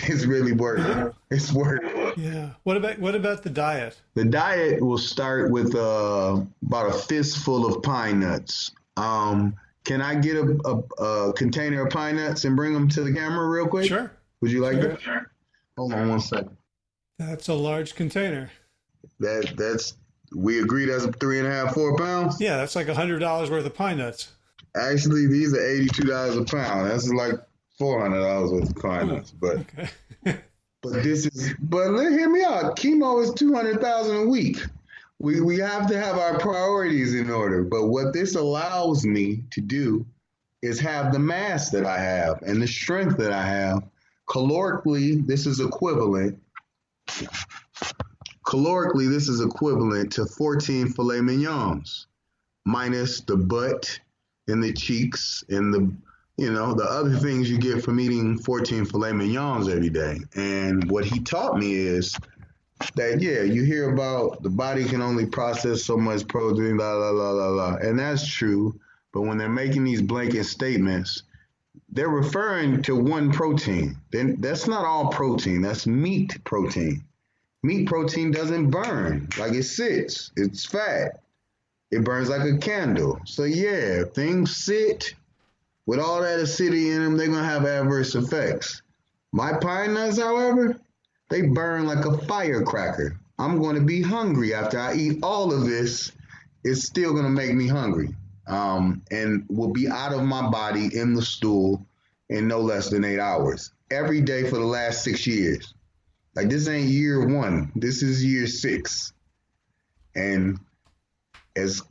It's really work. It's work. Yeah. What about the diet? The diet will start with about a fistful of pine nuts. Can I get a container of pine nuts and bring them to the camera real quick? Sure. Would you like that? Sure. Hold on one second. That's a large container. We agree that's 3.5, 4 pounds? Yeah, that's like $100 worth of pine nuts. Actually, these are $82 a pound. That's like $400 worth of pine nuts. But okay. but hear me out. Chemo is $200,000 a week. We have to have our priorities in order. But what this allows me to do is have the mass that I have and the strength that I have. Calorically, this is equivalent to 14 filet mignons, minus the butt and the cheeks and the other things you get from eating 14 filet mignons every day. And what he taught me is that, you hear about the body can only process so much protein, la, la, la, la, la. And that's true. But when they're making these blanket statements, they're referring to one protein. Then that's not all protein. That's meat protein. Meat protein doesn't burn. Like it sits. It's fat. It burns like a candle. So if things sit with all that acidity in them, they're going to have adverse effects. My pine nuts, however, they burn like a firecracker. I'm going to be hungry after I eat all of this. It's still going to make me hungry, and will be out of my body in the stool in no less than 8 hours every day for the last 6 years. Like, this ain't year one. This is year 6. And as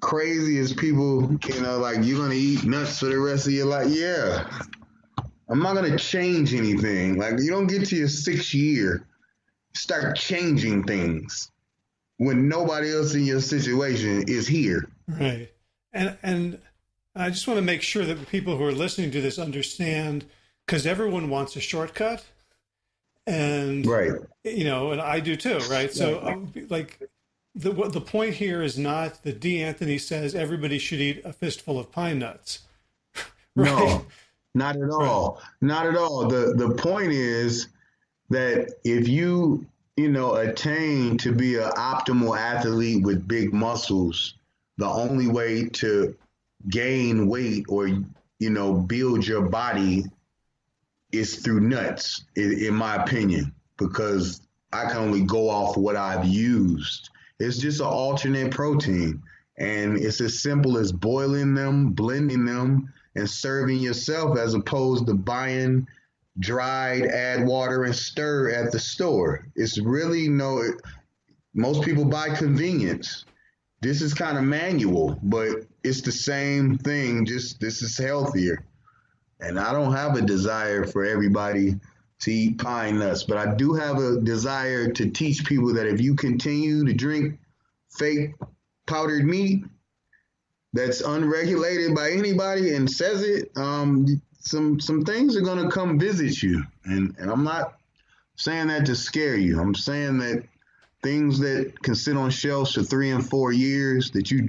crazy as people, like, you're going to eat nuts for the rest of your life. Yeah, I'm not going to change anything. Like, you don't get to your 6th year, start changing things when nobody else in your situation is here. Right. And I just want to make sure that the people who are listening to this understand, because everyone wants a shortcut. And, right. And I do too, right? So, the point here is not that D. Anthony says everybody should eat a fistful of pine nuts. Right? No, not at all. Right. Not at all. The point is that if you, attain to be an optimal athlete with big muscles, the only way to gain weight or, build your body is through nuts, in my opinion, because I can only go off what I've used. It's just an alternate protein, and it's as simple as boiling them, blending them, and serving yourself, as opposed to buying dried, add water, and stir at the store. It's really most people buy convenience. This is kind of manual, but it's the same thing, just this is healthier. And I don't have a desire for everybody to eat pine nuts, but I do have a desire to teach people that if you continue to drink fake powdered meat that's unregulated by anybody and says it, some things are going to come visit you. And I'm not saying that to scare you. I'm saying that things that can sit on shelves for 3 and 4 years that you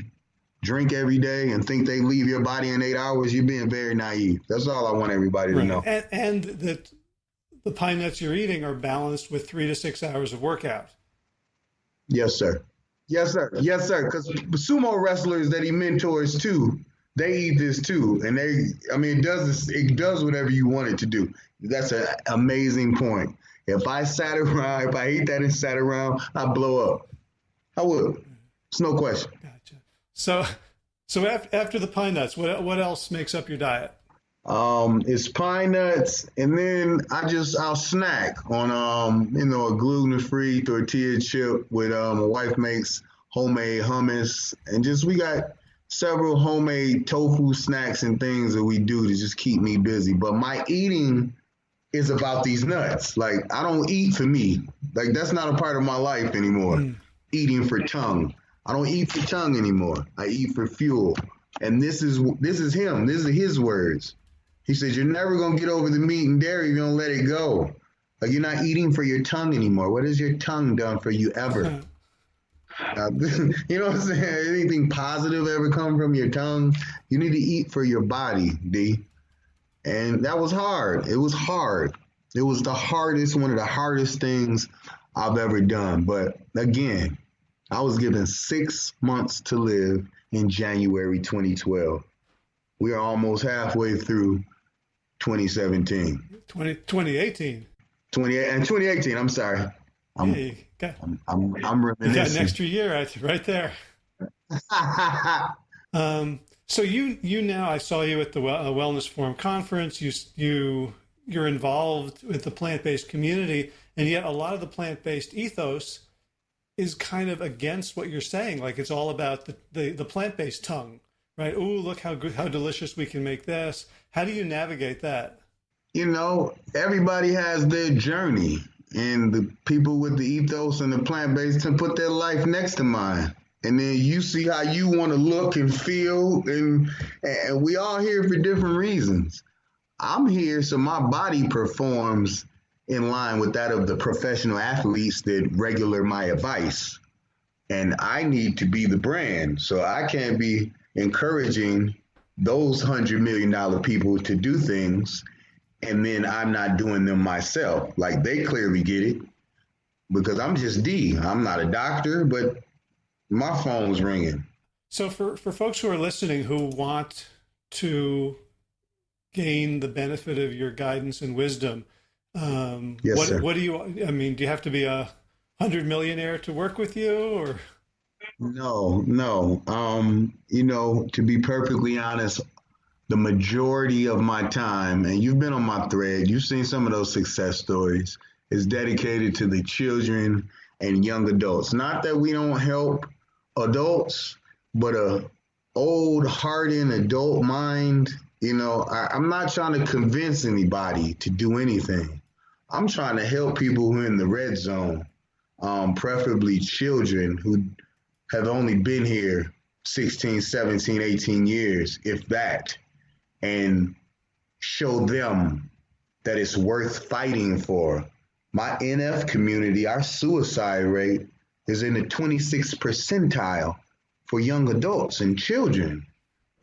drink every day and think they leave your body in 8 hours, you're being very naive. That's all I want everybody to know. And that the pine nuts you're eating are balanced with 3 to 6 hours of workout. Yes, sir. Yes, sir. Yes, sir. Because sumo wrestlers that he mentors too, they eat this too. And it does whatever you want it to do. That's an amazing point. If I ate that and sat around, I'd blow up. I would. It's no question. Gotcha. So after the pine nuts, what else makes up your diet? It's pine nuts, and then I'll snack on a gluten-free tortilla chip with my wife makes homemade hummus, and we got several homemade tofu snacks and things that we do to just keep me busy. But my eating is about these nuts. Like, I don't eat for me. Like, that's not a part of my life anymore. Eating for tongue. I don't eat for tongue anymore. I eat for fuel. And this is him. These are his words. He says, you're never going to get over the meat and dairy. You're going to let it go. Like, you're not eating for your tongue anymore. What has your tongue done for you ever? You know what I'm saying? Anything positive ever come from your tongue? You need to eat for your body, D. And that was hard. It was hard. It was one of the hardest things I've ever done. But again, I was given 6 months to live in January 2012. We are almost halfway through 2017. 2018. 2018, I'm sorry. I'm reminiscing. You got an extra year right there. So you now, I saw you at the Wellness Forum conference. You're involved with the plant-based community, and yet a lot of the plant-based ethos is kind of against what you're saying. Like, it's all about the plant-based tongue, right? Ooh, look how good, how delicious we can make this. How do you navigate that? Everybody has their journey, and the people with the ethos and the plant-based can put their life next to mine. And then you see how you want to look and feel, and we all here for different reasons. I'm here so my body performs in line with that of the professional athletes that regular my advice. And I need to be the brand. So I can't be encouraging those $100 million people to do things, and then I'm not doing them myself. Like, they clearly get it, because I'm just D. I'm not a doctor, but my phone's ringing. So for folks who are listening who want to gain the benefit of your guidance and wisdom. Yes, sir. What do you, I mean, do you have to be a 100 millionaire to work with you, or? No, no. To be perfectly honest, the majority of my time, and you've been on my thread, you've seen some of those success stories, is dedicated to the children and young adults. Not that we don't help adults, but a old, hardened adult mind. I'm not trying to convince anybody to do anything. I'm trying to help people who are in the red zone, preferably children who have only been here 16, 17, 18 years, if that, and show them that it's worth fighting for. My NF community, our suicide rate is in the 26th percentile for young adults and children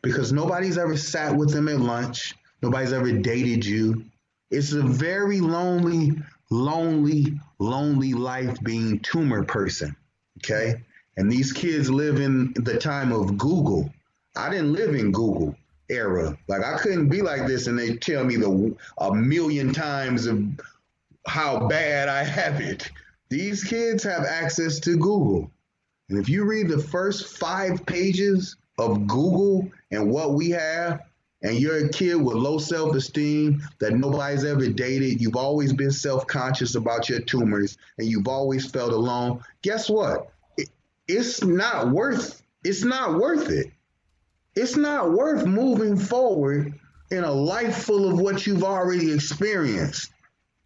because nobody's ever sat with them at lunch. Nobody's ever dated you. It's a very lonely, lonely, lonely life being tumor person, okay? And these kids live in the time of Google. I didn't live in Google era. Like, I couldn't be like this and they tell me a million times of how bad I have it. These kids have access to Google. And if you read the first 5 pages of Google and what we have, and you're a kid with low self-esteem that nobody's ever dated, you've always been self-conscious about your tumors, and you've always felt alone, guess what? It's not worth it. It's not worth moving forward in a life full of what you've already experienced.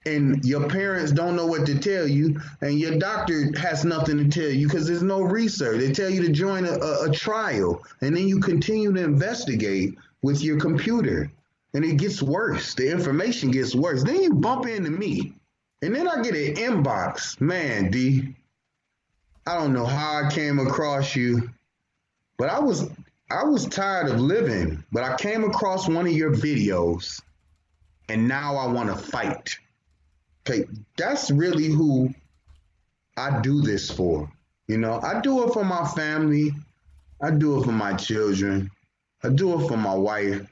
And your parents don't know what to tell you, and your doctor has nothing to tell you because there's no research. They tell you to join a trial, and then you continue to investigate with your computer, and it gets worse. The information gets worse. Then you bump into me, and then I get an inbox. Man, D, I don't know how I came across you, but I was tired of living, but I came across one of your videos, and now I want to fight. Okay, that's really who I do this for. I do it for my family. I do it for my children. I do it for my wife.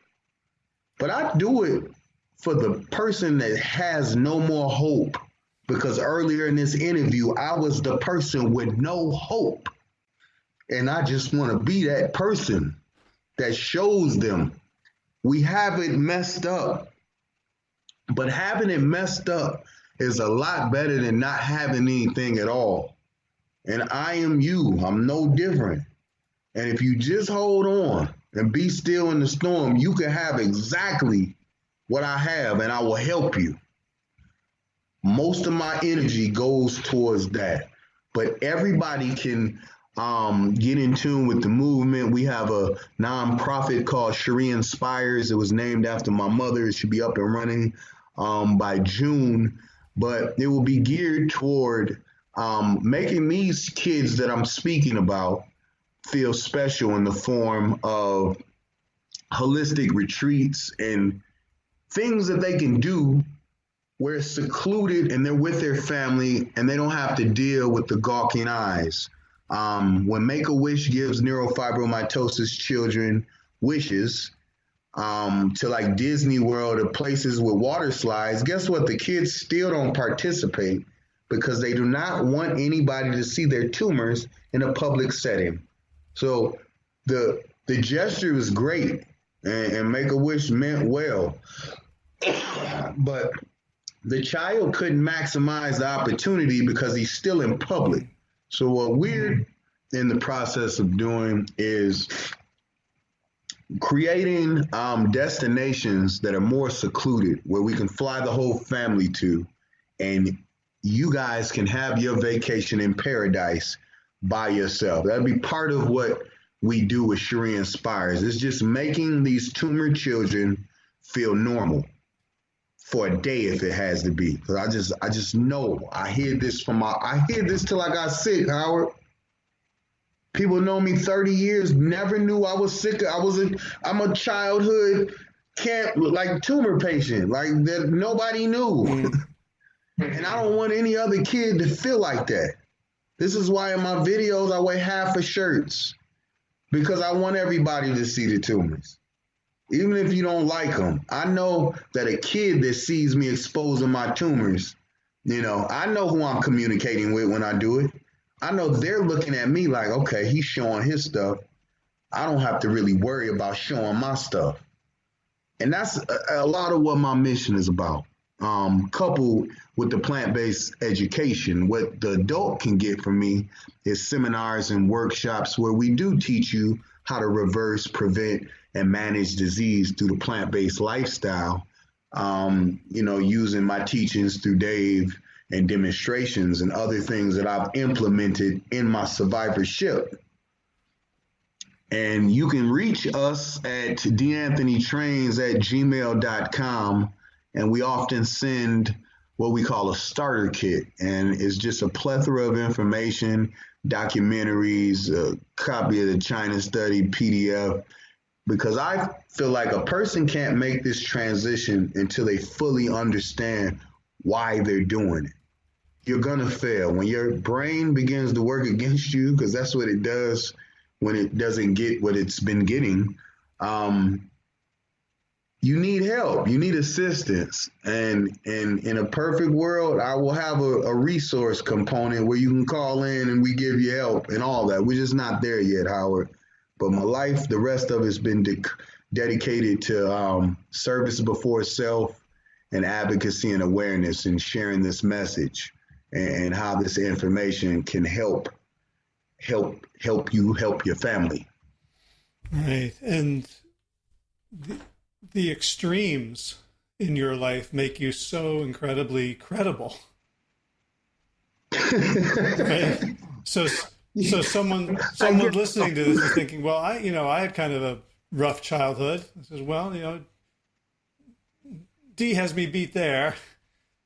But I do it for the person that has no more hope. Because earlier in this interview, I was the person with no hope. And I just want to be that person that shows them we have it messed up. But having it messed up is a lot better than not having anything at all. And I am you. I'm no different. And if you just hold on and be still in the storm, you can have exactly what I have, and I will help you. Most of my energy goes towards that. But everybody can get in tune with the movement. We have a nonprofit called She Inspires. It was named after my mother. It should be up and running by June. But it will be geared toward making these kids that I'm speaking about feel special in the form of holistic retreats and things that they can do where it's secluded and they're with their family and they don't have to deal with the gawking eyes. When Make-A-Wish gives neurofibromatosis children wishes, to like Disney World or places with water slides, guess what? The kids still don't participate because they do not want anybody to see their tumors in a public setting. So the gesture was great and Make-A-Wish meant well, but the child couldn't maximize the opportunity because he's still in public. So what we're in the process of doing is creating destinations that are more secluded where we can fly the whole family to, and you guys can have your vacation in paradise by yourself. That'd be part of what we do with She Inspires. It's just making these tumor children feel normal for a day if it has to be. Because I just know I hear this till I got sick, Howard. People know me 30 years, never knew I was sick. I'm a childhood tumor patient, like that nobody knew. And I don't want any other kid to feel like that. This is why in my videos I wear half of shirts, because I want everybody to see the tumors. even if you don't like them. I know that a kid that sees me exposing my tumors, I know who I'm communicating with when I do it. I know they're looking at me like, okay, he's showing his stuff. I don't have to really worry about showing my stuff. And that's a lot of what my mission is about. Coupled with the plant-based education, what the adult can get from me is seminars and workshops where we do teach you how to reverse, prevent, and manage disease through the plant-based lifestyle. Using my teachings through Dave and demonstrations and other things that I've implemented in my survivorship. And you can reach us at d'anthonytrains@gmail.com. And we often send what we call a starter kit. And it's just a plethora of information, documentaries, a copy of the China study, PDF, because I feel like a person can't make this transition until they fully understand why they're doing it. You're going to fail. When your brain begins to work against you, because that's what it does when it doesn't get what it's been getting, you need help. You need assistance. And in a perfect world, I will have a resource component where you can call in and we give you help and all that. We're just not there yet, Howard. But my life, the rest of it's been dedicated to service before self and advocacy and awareness and sharing this message and how this information can help you help your family. Right. And the extremes in your life make you so incredibly credible. Right? So someone listening to this is thinking, well, I had kind of a rough childhood. I says, well, D has me beat there.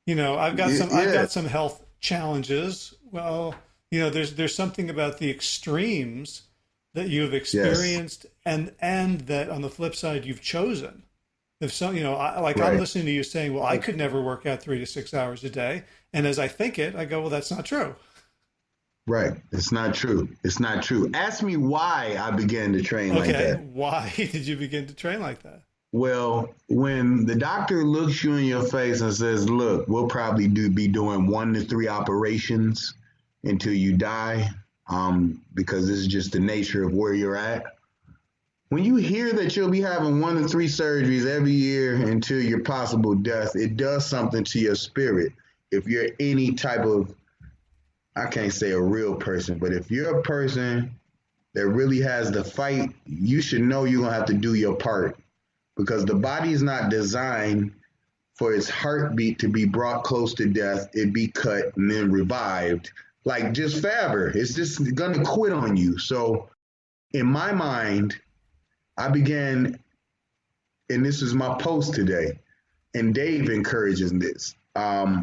I've got some health challenges. Well, there's something about the extremes that you have experienced, yes, and that on the flip side you've chosen. If so, right. I'm listening to you saying, well, I could never work out 3 to 6 hours a day, and as I think it, I go, well, that's not true. Right. It's not true. It's not true. Ask me why I began to train like that. Okay. Why did you begin to train like that? Well, when the doctor looks you in your face and says, look, we'll probably be doing 1 to 3 operations until you die, because this is just the nature of where you're at. When you hear that you'll be having 1 to 3 surgeries every year until your possible death, it does something to your spirit. If you're any type of, I can't say a real person, but if you're a person that really has the fight, you should know you're going to have to do your part, because the body is not designed for its heartbeat to be brought close to death, it be cut and then revived. Like just Faber, it's just going to quit on you. So in my mind, I began, and this is my post today, and Dave encourages this,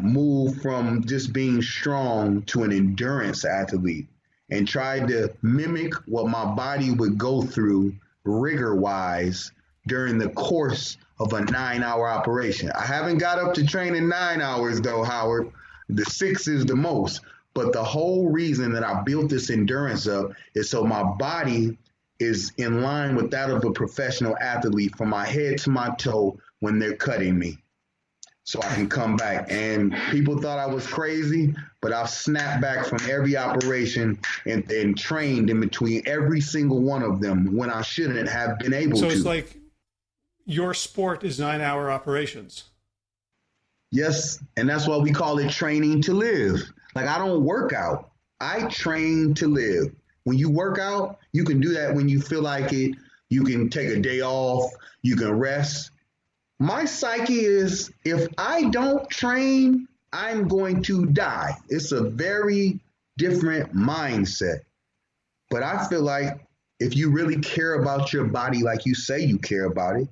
move from just being strong to an endurance athlete and tried to mimic what my body would go through rigor-wise during the course of a 9-hour operation. I haven't got up to training 9 hours though, Howard. The 6 is the most. But the whole reason that I built this endurance up is so my body is in line with that of a professional athlete from my head to my toe when they're cutting me, so I can come back. And people thought I was crazy, but I've snapped back from every operation and trained in between every single one of them when I shouldn't have been able to. So it's like your sport is 9-hour operations. Yes, and that's why we call it training to live. Like, I don't work out. I train to live. When you work out, you can do that when you feel like it. You can take a day off. You can rest. My psyche is, if I don't train, I'm going to die. It's a very different mindset. But I feel like if you really care about your body like you say you care about it,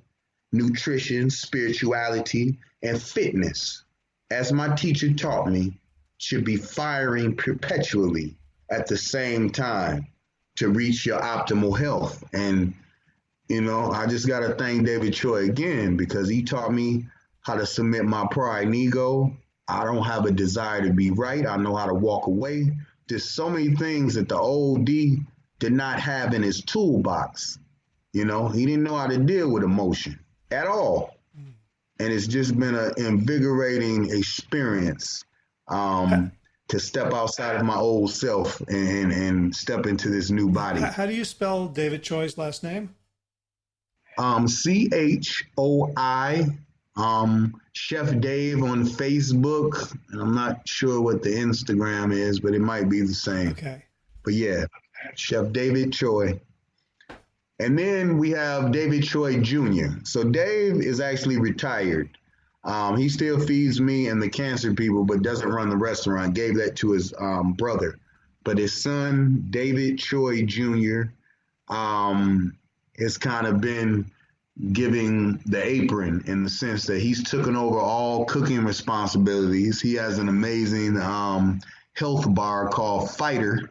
nutrition, spirituality, and fitness, as my teacher taught me, should be firing perpetually at the same time to reach your optimal health. And, I just got to thank David Troy again, because he taught me how to submit my pride and ego. I don't have a desire to be right. I know how to walk away. There's so many things that the old D did not have in his toolbox. He didn't know how to deal with emotion at all. And it's just been an invigorating experience to step outside of my old self and step into this new body. How do you spell David Choi's last name? CHOI. Chef Dave on Facebook. And I'm not sure what the Instagram is, but it might be the same. Okay. But yeah, Chef David Choi. And then we have David Choi Jr. So Dave is actually retired. He still feeds me and the cancer people, but doesn't run the restaurant. Gave that to his brother. But his son, David Choi Jr., has kind of been giving the apron in the sense that he's taken over all cooking responsibilities. He has an amazing health bar called Fighter,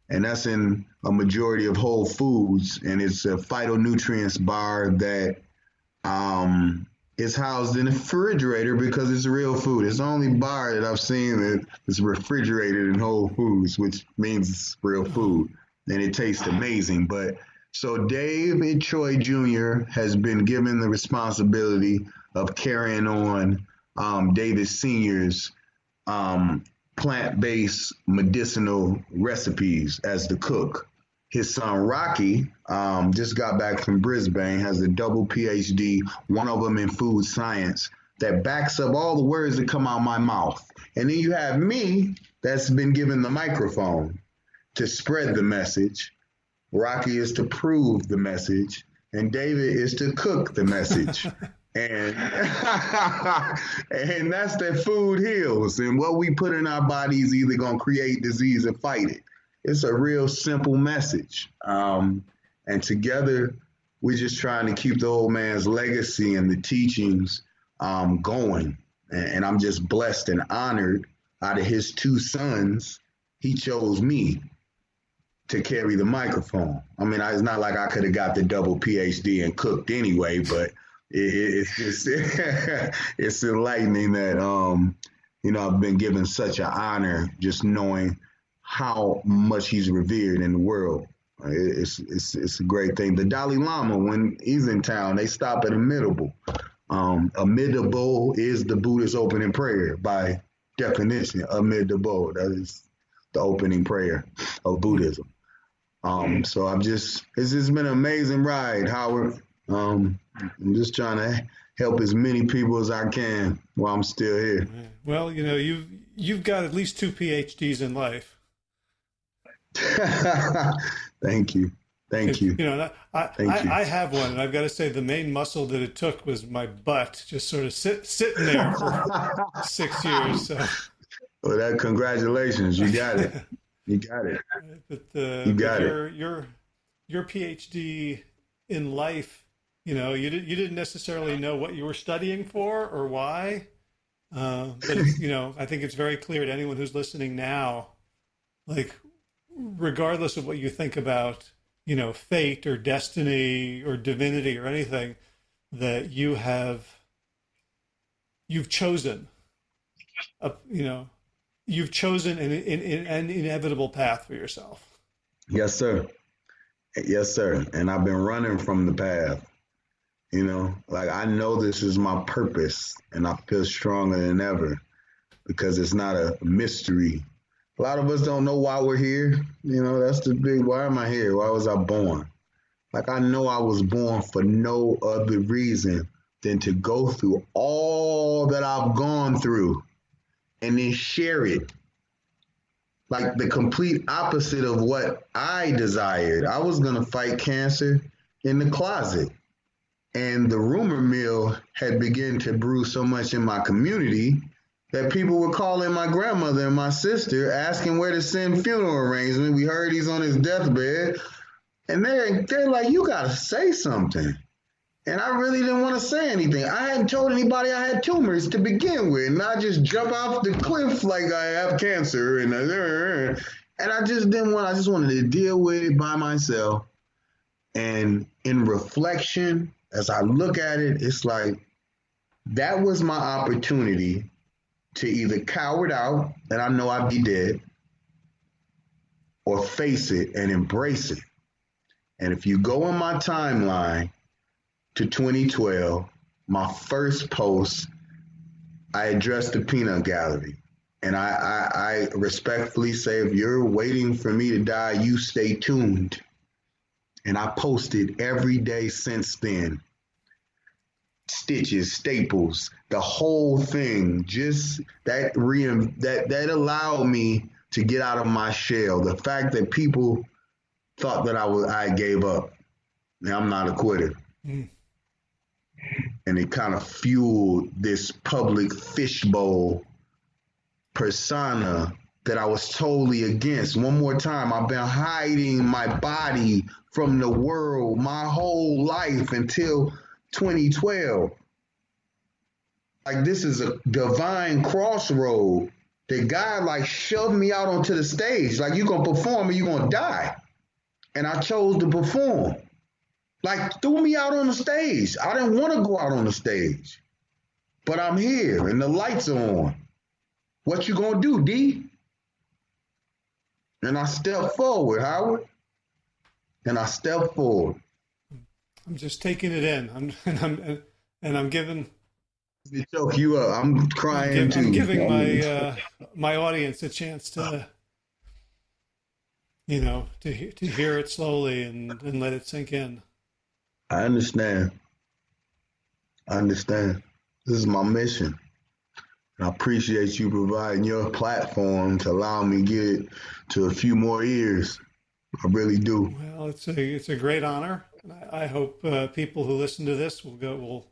and that's in a majority of Whole Foods. And it's a phytonutrients bar that is housed in a refrigerator because it's real food. It's the only bar that I've seen that is refrigerated in Whole Foods, which means it's real food, and it tastes amazing. But so David Choi Jr. has been given the responsibility of carrying on David Sr.'s plant-based medicinal recipes as the cook. His son Rocky just got back from Brisbane, has a double PhD, one of them in food science, that backs up all the words that come out my mouth. And then you have me that's been given the microphone to spread the message. Rocky is to prove the message, and David is to cook the message. And and that's that food heals. And what we put in our body is either going to create disease or fight it. It's a real simple message. And together, we're just trying to keep the old man's legacy and the teachings going. And I'm just blessed and honored. Out of his two sons, he chose me to carry the microphone. I mean, it's not like I could have got the double PhD and cooked anyway, but it's just, it's enlightening that, I've been given such an honor just knowing how much he's revered in the world. It's a great thing. The Dalai Lama, when he's in town, they stop at Amitabha. Amitabha is the Buddha's opening prayer by definition. Amitabha, that is the opening prayer of Buddhism. So it's just been an amazing ride, Howard. I'm just trying to help as many people as I can while I'm still here. Well, you've got at least 2 PhDs in life. Thank you. Thank you. I have one, and I've got to say the main muscle that it took was my butt, just sort of sitting there for 6 years. So. Well, congratulations. You got it. You got it. You got it. Your PhD in life, you didn't necessarily know what you were studying for or why. But I think it's very clear to anyone who's listening now, like, regardless of what you think about, fate or destiny or divinity or anything, that you've chosen, you've chosen an inevitable path for yourself. Yes, sir. Yes, sir. And I've been running from the path. I know this is my purpose, and I feel stronger than ever because it's not a mystery. A lot of us don't know why we're here. That's the big, why am I here? Why was I born? I know I was born for no other reason than to go through all that I've gone through and then share it. Like the complete opposite of what I desired. I was going to fight cancer in the closet. And the rumor mill had begun to brew so much in my community that people were calling my grandmother and my sister asking where to send funeral arrangement. We heard he's on his deathbed. And they're like, you got to say something. And I really didn't want to say anything. I hadn't told anybody I had tumors to begin with. And I just jump off the cliff like I have cancer. And I just didn't want, I just wanted to deal with it by myself. And in reflection, as I look at it, it's like, that was my opportunity to either cower it out, and I know I'd be dead, or face it and embrace it. And if you go on my timeline to 2012, my first post, I addressed the peanut gallery. And I respectfully say, if you're waiting for me to die, you stay tuned. And I posted every day since then. Stitches, staples, the whole thing. Just that allowed me to get out of my shell. The fact that people thought that I gave up. Now, I'm not a quitter. Mm. And it kind of fueled this public fishbowl persona that I was totally against. One more time, I've been hiding my body from the world my whole life until 2012. Like, this is a divine crossroad. The guy like shoved me out onto the stage. Like, you gonna perform or you gonna die. And I chose to perform. Like, threw me out on the stage. I didn't want to go out on the stage. But I'm here and the lights are on. What you gonna do, D? And I stepped forward, Howard. And I stepped forward. I'm just taking it in. I'm giving. To choke you up. I'm crying too. I'm giving my audience a chance to, to hear it slowly and let it sink in. I understand. This is my mission. I appreciate you providing your platform to allow me to get to a few more ears. I really do. Well, it's a great honor. I hope people who listen to this will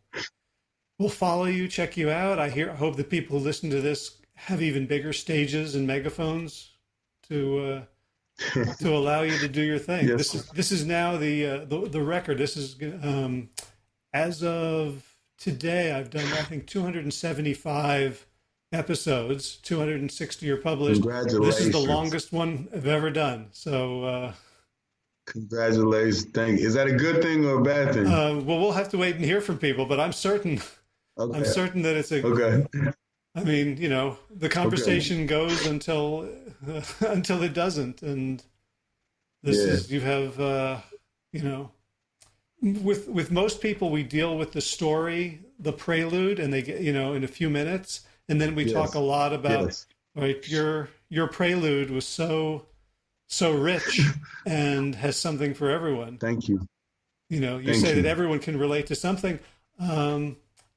follow you, check you out. I hope the people who listen to this have even bigger stages and megaphones to allow you to do your thing. Yes. This is now the record. This is as of today. I've done, I think, 275 episodes. 260 are published. Congratulations. This is the longest one I've ever done. So congratulations. Thank you. Is that a good thing or a bad thing? Well, we'll have to wait and hear from people, but I'm certain. Okay. I'm certain that it's okay. I mean, the conversation goes until it doesn't, and this is, you have with most people, we deal with the story, the prelude, and they get in a few minutes, and then we talk a lot about right. Your prelude was so rich and has something for everyone. Thank you. You say that everyone can relate to something.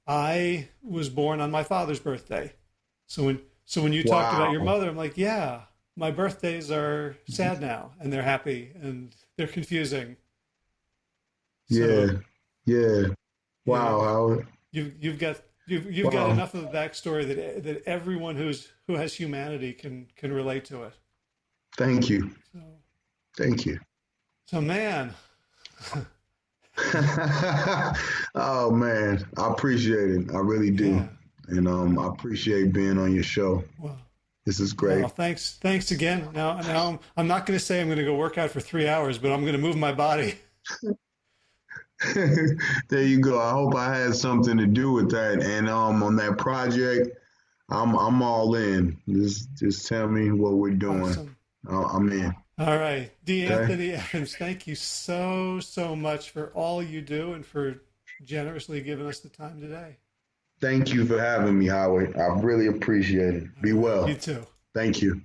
I was born on my father's birthday. So when you talked about your mother, I'm like, yeah, my birthdays are sad now and they're happy and they're confusing. Yeah. Wow, Howard. You've got enough of the backstory that everyone who has humanity can relate to it. Thank you. Thank you. So, man. Oh man, I appreciate it. I really do. Yeah. And I appreciate being on your show. Well, this is great. Well, thanks again. Now I'm not going to say I'm going to go work out for 3 hours, but I'm going to move my body. There you go. I hope I had something to do with that. And on that project, I'm all in. Just tell me what we're doing. Awesome. I'm in. All right. Anthony Evans, thank you so much for all you do and for generously giving us the time today. Thank you for having me, Howard. I really appreciate it. Be well. You too. Thank you.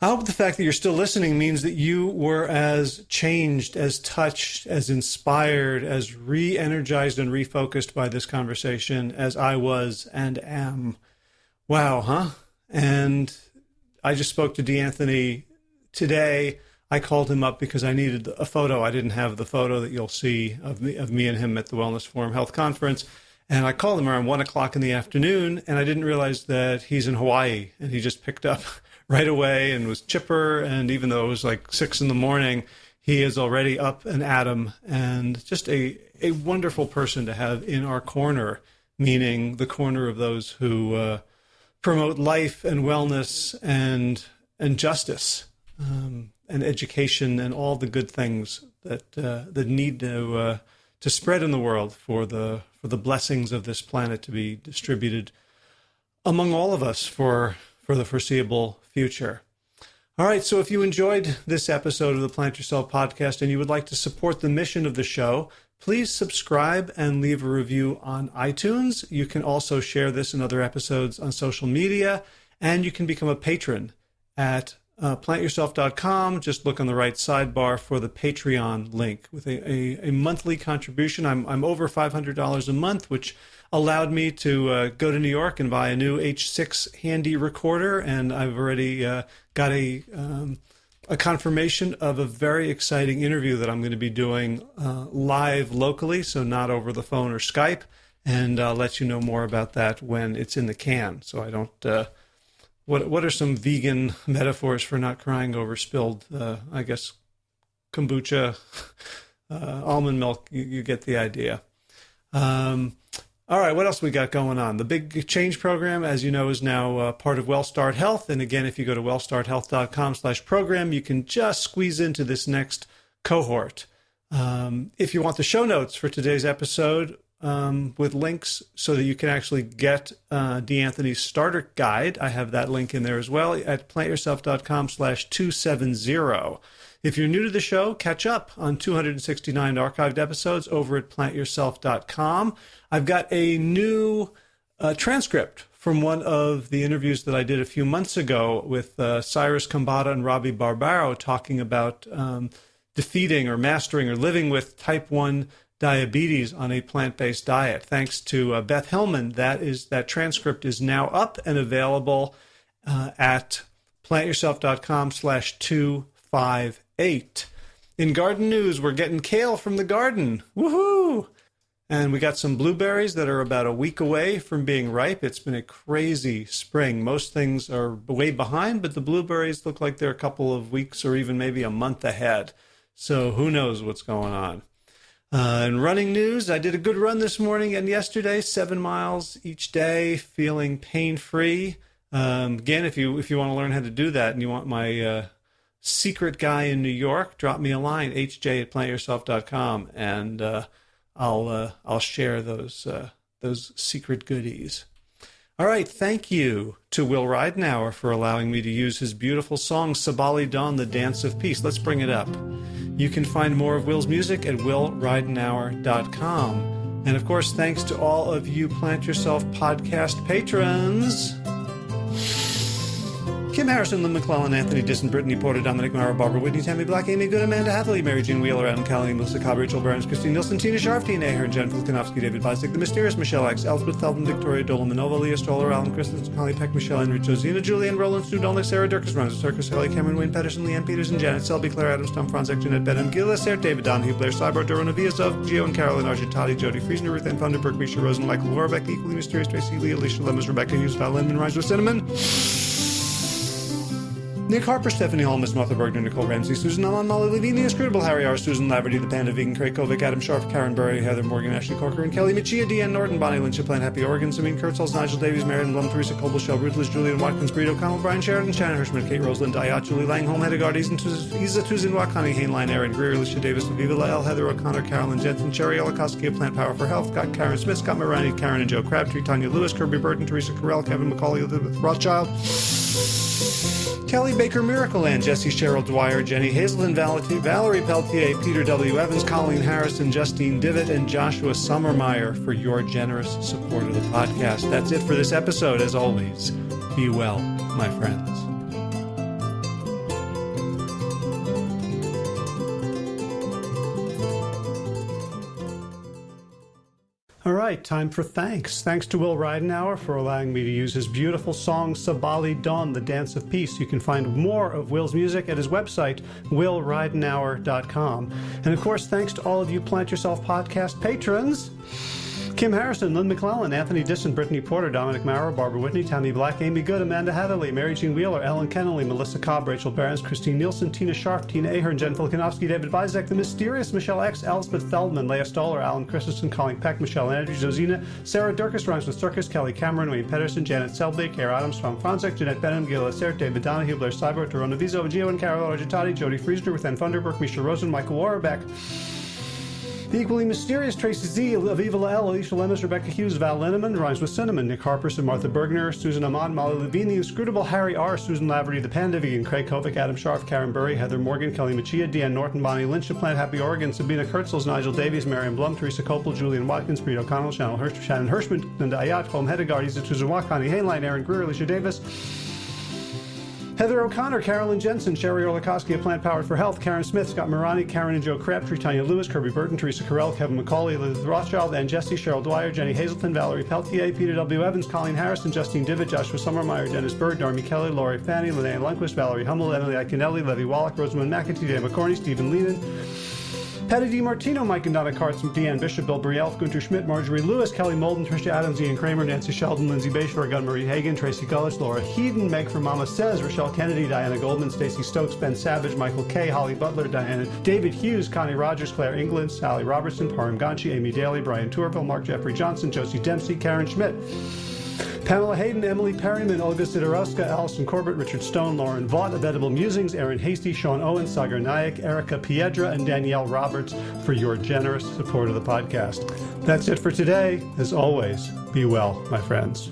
I hope the fact that you're still listening means that you were as changed, as touched, as inspired, as re-energized and refocused by this conversation as I was and am. Wow, huh? And I just spoke to Anthony today. I called him up because I needed a photo. I didn't have the photo that you'll see of me and him at the Wellness Forum Health Conference. And I called him around 1:00 in the afternoon, and I didn't realize that he's in Hawaii. And he just picked up right away and was chipper. And even though it was like 6 a.m, he is already up and at 'em, and just a wonderful person to have in our corner, meaning the corner of those who promote life and wellness and justice and education and all the good things that need to spread in the world for the blessings of this planet to be distributed among all of us for the foreseeable future. All right, so if you enjoyed this episode of the Plant Yourself podcast and you would like to support the mission of the show, please subscribe and leave a review on iTunes. You can also share this and other episodes on social media, and you can become a patron at plantyourself.com. Just look on the right sidebar for the Patreon link with a monthly contribution. I'm over $500 a month, which allowed me to go to New York and buy a new H6 handy recorder, and I've already got a confirmation of a very exciting interview that I'm going to be doing live locally, so not over the phone or Skype, and I'll let you know more about that when it's in the can, so I don't... What are some vegan metaphors for not crying over spilled, I guess, kombucha, almond milk? You get the idea. All right, what else we got going on? The Big Change Program, as you know, is now part of WellStart Health. And again, if you go to wellstarthealth.com/program, you can just squeeze into this next cohort. If you want the show notes for today's episode with links so that you can actually get D'Anthony's starter guide, I have that link in there as well at plantyourself.com/270. If you're new to the show, catch up on 269 archived episodes over at plantyourself.com. I've got a new transcript from one of the interviews that I did a few months ago with Cyrus Kambata and Robbie Barbaro talking about defeating or mastering or living with type 1 diabetes on a plant-based diet. Thanks to Beth Hillman, that transcript is now up and available at plantyourself.com/258. In garden news, we're getting kale from the garden. Woohoo! And we got some blueberries that are about a week away from being ripe. It's been a crazy spring. Most things are way behind, but the blueberries look like they're a couple of weeks or even maybe a month ahead. So who knows what's going on. In running news, I did a good run this morning and yesterday, 7 miles each day, feeling pain-free. Again, if you want to learn how to do that and you want my secret guy in New York, drop me a line, hj@plantyourself.com, and I'll share those secret goodies. All right, thank you to Will Ridenauer for allowing me to use his beautiful song Sabali Dawn, the Dance of Peace. Let's bring it up. You can find more of Will's music at willridenauer.com. And of course, thanks to all of you Plant Yourself podcast patrons. Kim Harrison, Lynn McClellan, Anthony Disson, Brittany Porter, Dominic Mara, Barbara Whitney, Tammy Black, Amy Good, Amanda Hathaway, Mary Jean Wheeler, Adam Callie, Melissa Cobb, Rachel Burns, Christine Nielsen, Tina Sharf, Tina Ahern, Jen Filkanovsky, David Bisick, The Mysterious Michelle X, Elspeth Feldman, Victoria Dolomanova, Leah Stoller, Alan Christensen, Holly Peck, Michelle Henry, Josina, Julian, Roland, Stu Dolnick, Sarah Durkis, Ron Circus, Haley Cameron, Wayne Pedersen, Leanne Peterson, Janet Selby, Claire Adams, Tom Franzek, Jeanette Benham, Gila, Sarah, David Donahue, Blair Cyber, Dorona Viazov, Gio and Carolyn Argentati, Jody Friesner, Ruth Ann Funderburg, Misha Rosen, Michael Warbeck, Equally Mysterious, Tracy Lee, Alicia Lemons, Rebecca Hughes, Val Lindman, Rise with Cinnamon, Nick Harper, Stephanie Holmes, Martha Bergner, Nicole Ramsey, Susan Alon, Molly Levine, Inscrutable, Harry R., Susan Laverty, The Panda Vegan, Craig Kovic, Adam Sharp, Karen Burry, Heather Morgan, Ashley Corker, and Kelly Machia, Deanne Norton, Bonnie Lynch, Plant Happy Oregon, Samine Kurtzels, Nigel Davies, Marion Blum, Teresa Colbishell, Ruthless, Julian Watkins, Breed O'Connell, Brian Sheridan, Shannon Hirschman, Kate Rosalind, Diat, Julie Langholm, Hedegard, Isa Tuzin, Wakani, Hainline, Aaron Greer, Alicia Davis, Viva Lael, Heather O'Connor, Carolyn Jensen, Sherry Olakoski of Plant Power for Health, Scott Karen Smith, Scott Morani, Karen and Joe Crabtree, Tanya Lewis, Kirby Burton, Teresa Carell, Kevin McCauley, Elizabeth Rothschild, Kelly Baker Miracleland, Jesse Cheryl Dwyer, Jenny Hazelton, Valerie Peltier, Peter W. Evans, Colleen Harrison, Justine Divot, and Joshua Sommermeyer for your generous support of the podcast. That's it for this episode. As always, be well, my friends. All right, time for thanks. Thanks to Will Ridenauer for allowing me to use his beautiful song, Sabali Dawn, the Dance of Peace. You can find more of Will's music at his website, willridenauer.com. And of course, thanks to all of you Plant Yourself podcast patrons. Kim Harrison, Lynn McClellan, Anthony Disson, Brittany Porter, Dominic Maurer, Barbara Whitney, Tammy Black, Amy Good, Amanda Hatherley, Mary Jean Wheeler, Ellen Kennelly, Melissa Cobb, Rachel Behrens, Christine Nielsen, Tina Sharf, Tina Ahern, Jen Filkanovsky, David Vizek, The Mysterious Michelle X, Elspeth Feldman, Leah Stoller, Alan Christensen, Colleen Peck, Michelle Andrews, Josina, Sarah Durkis, Rhymes with Circus, Kelly Cameron, Wayne Pedersen, Janet Selby, Kara Adams, Tom Franzek, Jeanette Benham, Gila Sarah, David Donahue, Blair Cyber, Dorona Vizo, Gio and Carol Argentati, Jody Friesner, Ruth Ann Funderburg, Misha Rosen, Michael Warbeck, The equally mysterious Tracy Z, Aviva L, Alicia Lemus, Rebecca Hughes, Val Linneman, rhymes with cinnamon, Nick Harperson, Martha Bergner, Susan Amon, Molly Levine, the inscrutable Harry R, Susan Laverty, the Panda Vegan, Craig Kovic, Adam Scharf, Karen Burry, Heather Morgan, Kelly Machia, Deanne Norton, Bonnie Lynch, Plant Happy Oregon, Sabina Kurtzels, Nigel Davies, Marion Blum, Teresa Copel, Julian Watkins, Breed O'Connell, Shannon Hirschman, Linda Ayat, Holm Hedegaard, Isa Tuzawa, Connie Hainline, Aaron Greer, Alicia Davis, Heather O'Connor, Carolyn Jensen, Sherry Orlikowski of Plant Powered for Health, Karen Smith, Scott Morani, Karen and Joe Crabtree, Tanya Lewis, Kirby Burton, Teresa Carell, Kevin McCauley, Elizabeth Rothschild, Ann Jesse, Cheryl Dwyer, Jenny Hazelton, Valerie Peltier, Peter W. Evans, Colleen Harrison, Justine Divitt, Joshua Summermeyer, Dennis Bird, Darmy Kelly, Laurie Fanny, Linnea Lundquist, Valerie Hummel, Emily Iaconelli, Levy Wallach, Rosamund McAtee, Dave McCorney, Stephen Lehman, Patty DiMartino, Mike and Donna Karts, Deanne Bishop, Bill Brielf, Gunter Schmidt, Marjorie Lewis, Kelly Molden, Tricia Adams, Ian Kramer, Nancy Sheldon, Lindsay Bayshore, Gunn-Marie Hagan, Tracy Gullich, Laura Heaton, Meg for Mama Says, Rochelle Kennedy, Diana Goldman, Stacey Stokes, Ben Savage, Michael Kay, Holly Butler, Diana, David Hughes, Connie Rogers, Claire England, Sally Robertson, Param Ganchi, Amy Daly, Brian Tourville, Mark Jeffrey Johnson, Josie Dempsey, Karen Schmidt, Pamela Hayden, Emily Perryman, Olga Sidorowska, Allison Corbett, Richard Stone, Lauren Vaught of Edible Musings, Aaron Hasty, Sean Owen, Sagar Nayak, Erica Piedra, and Danielle Roberts for your generous support of the podcast. That's it for today. As always, be well, my friends.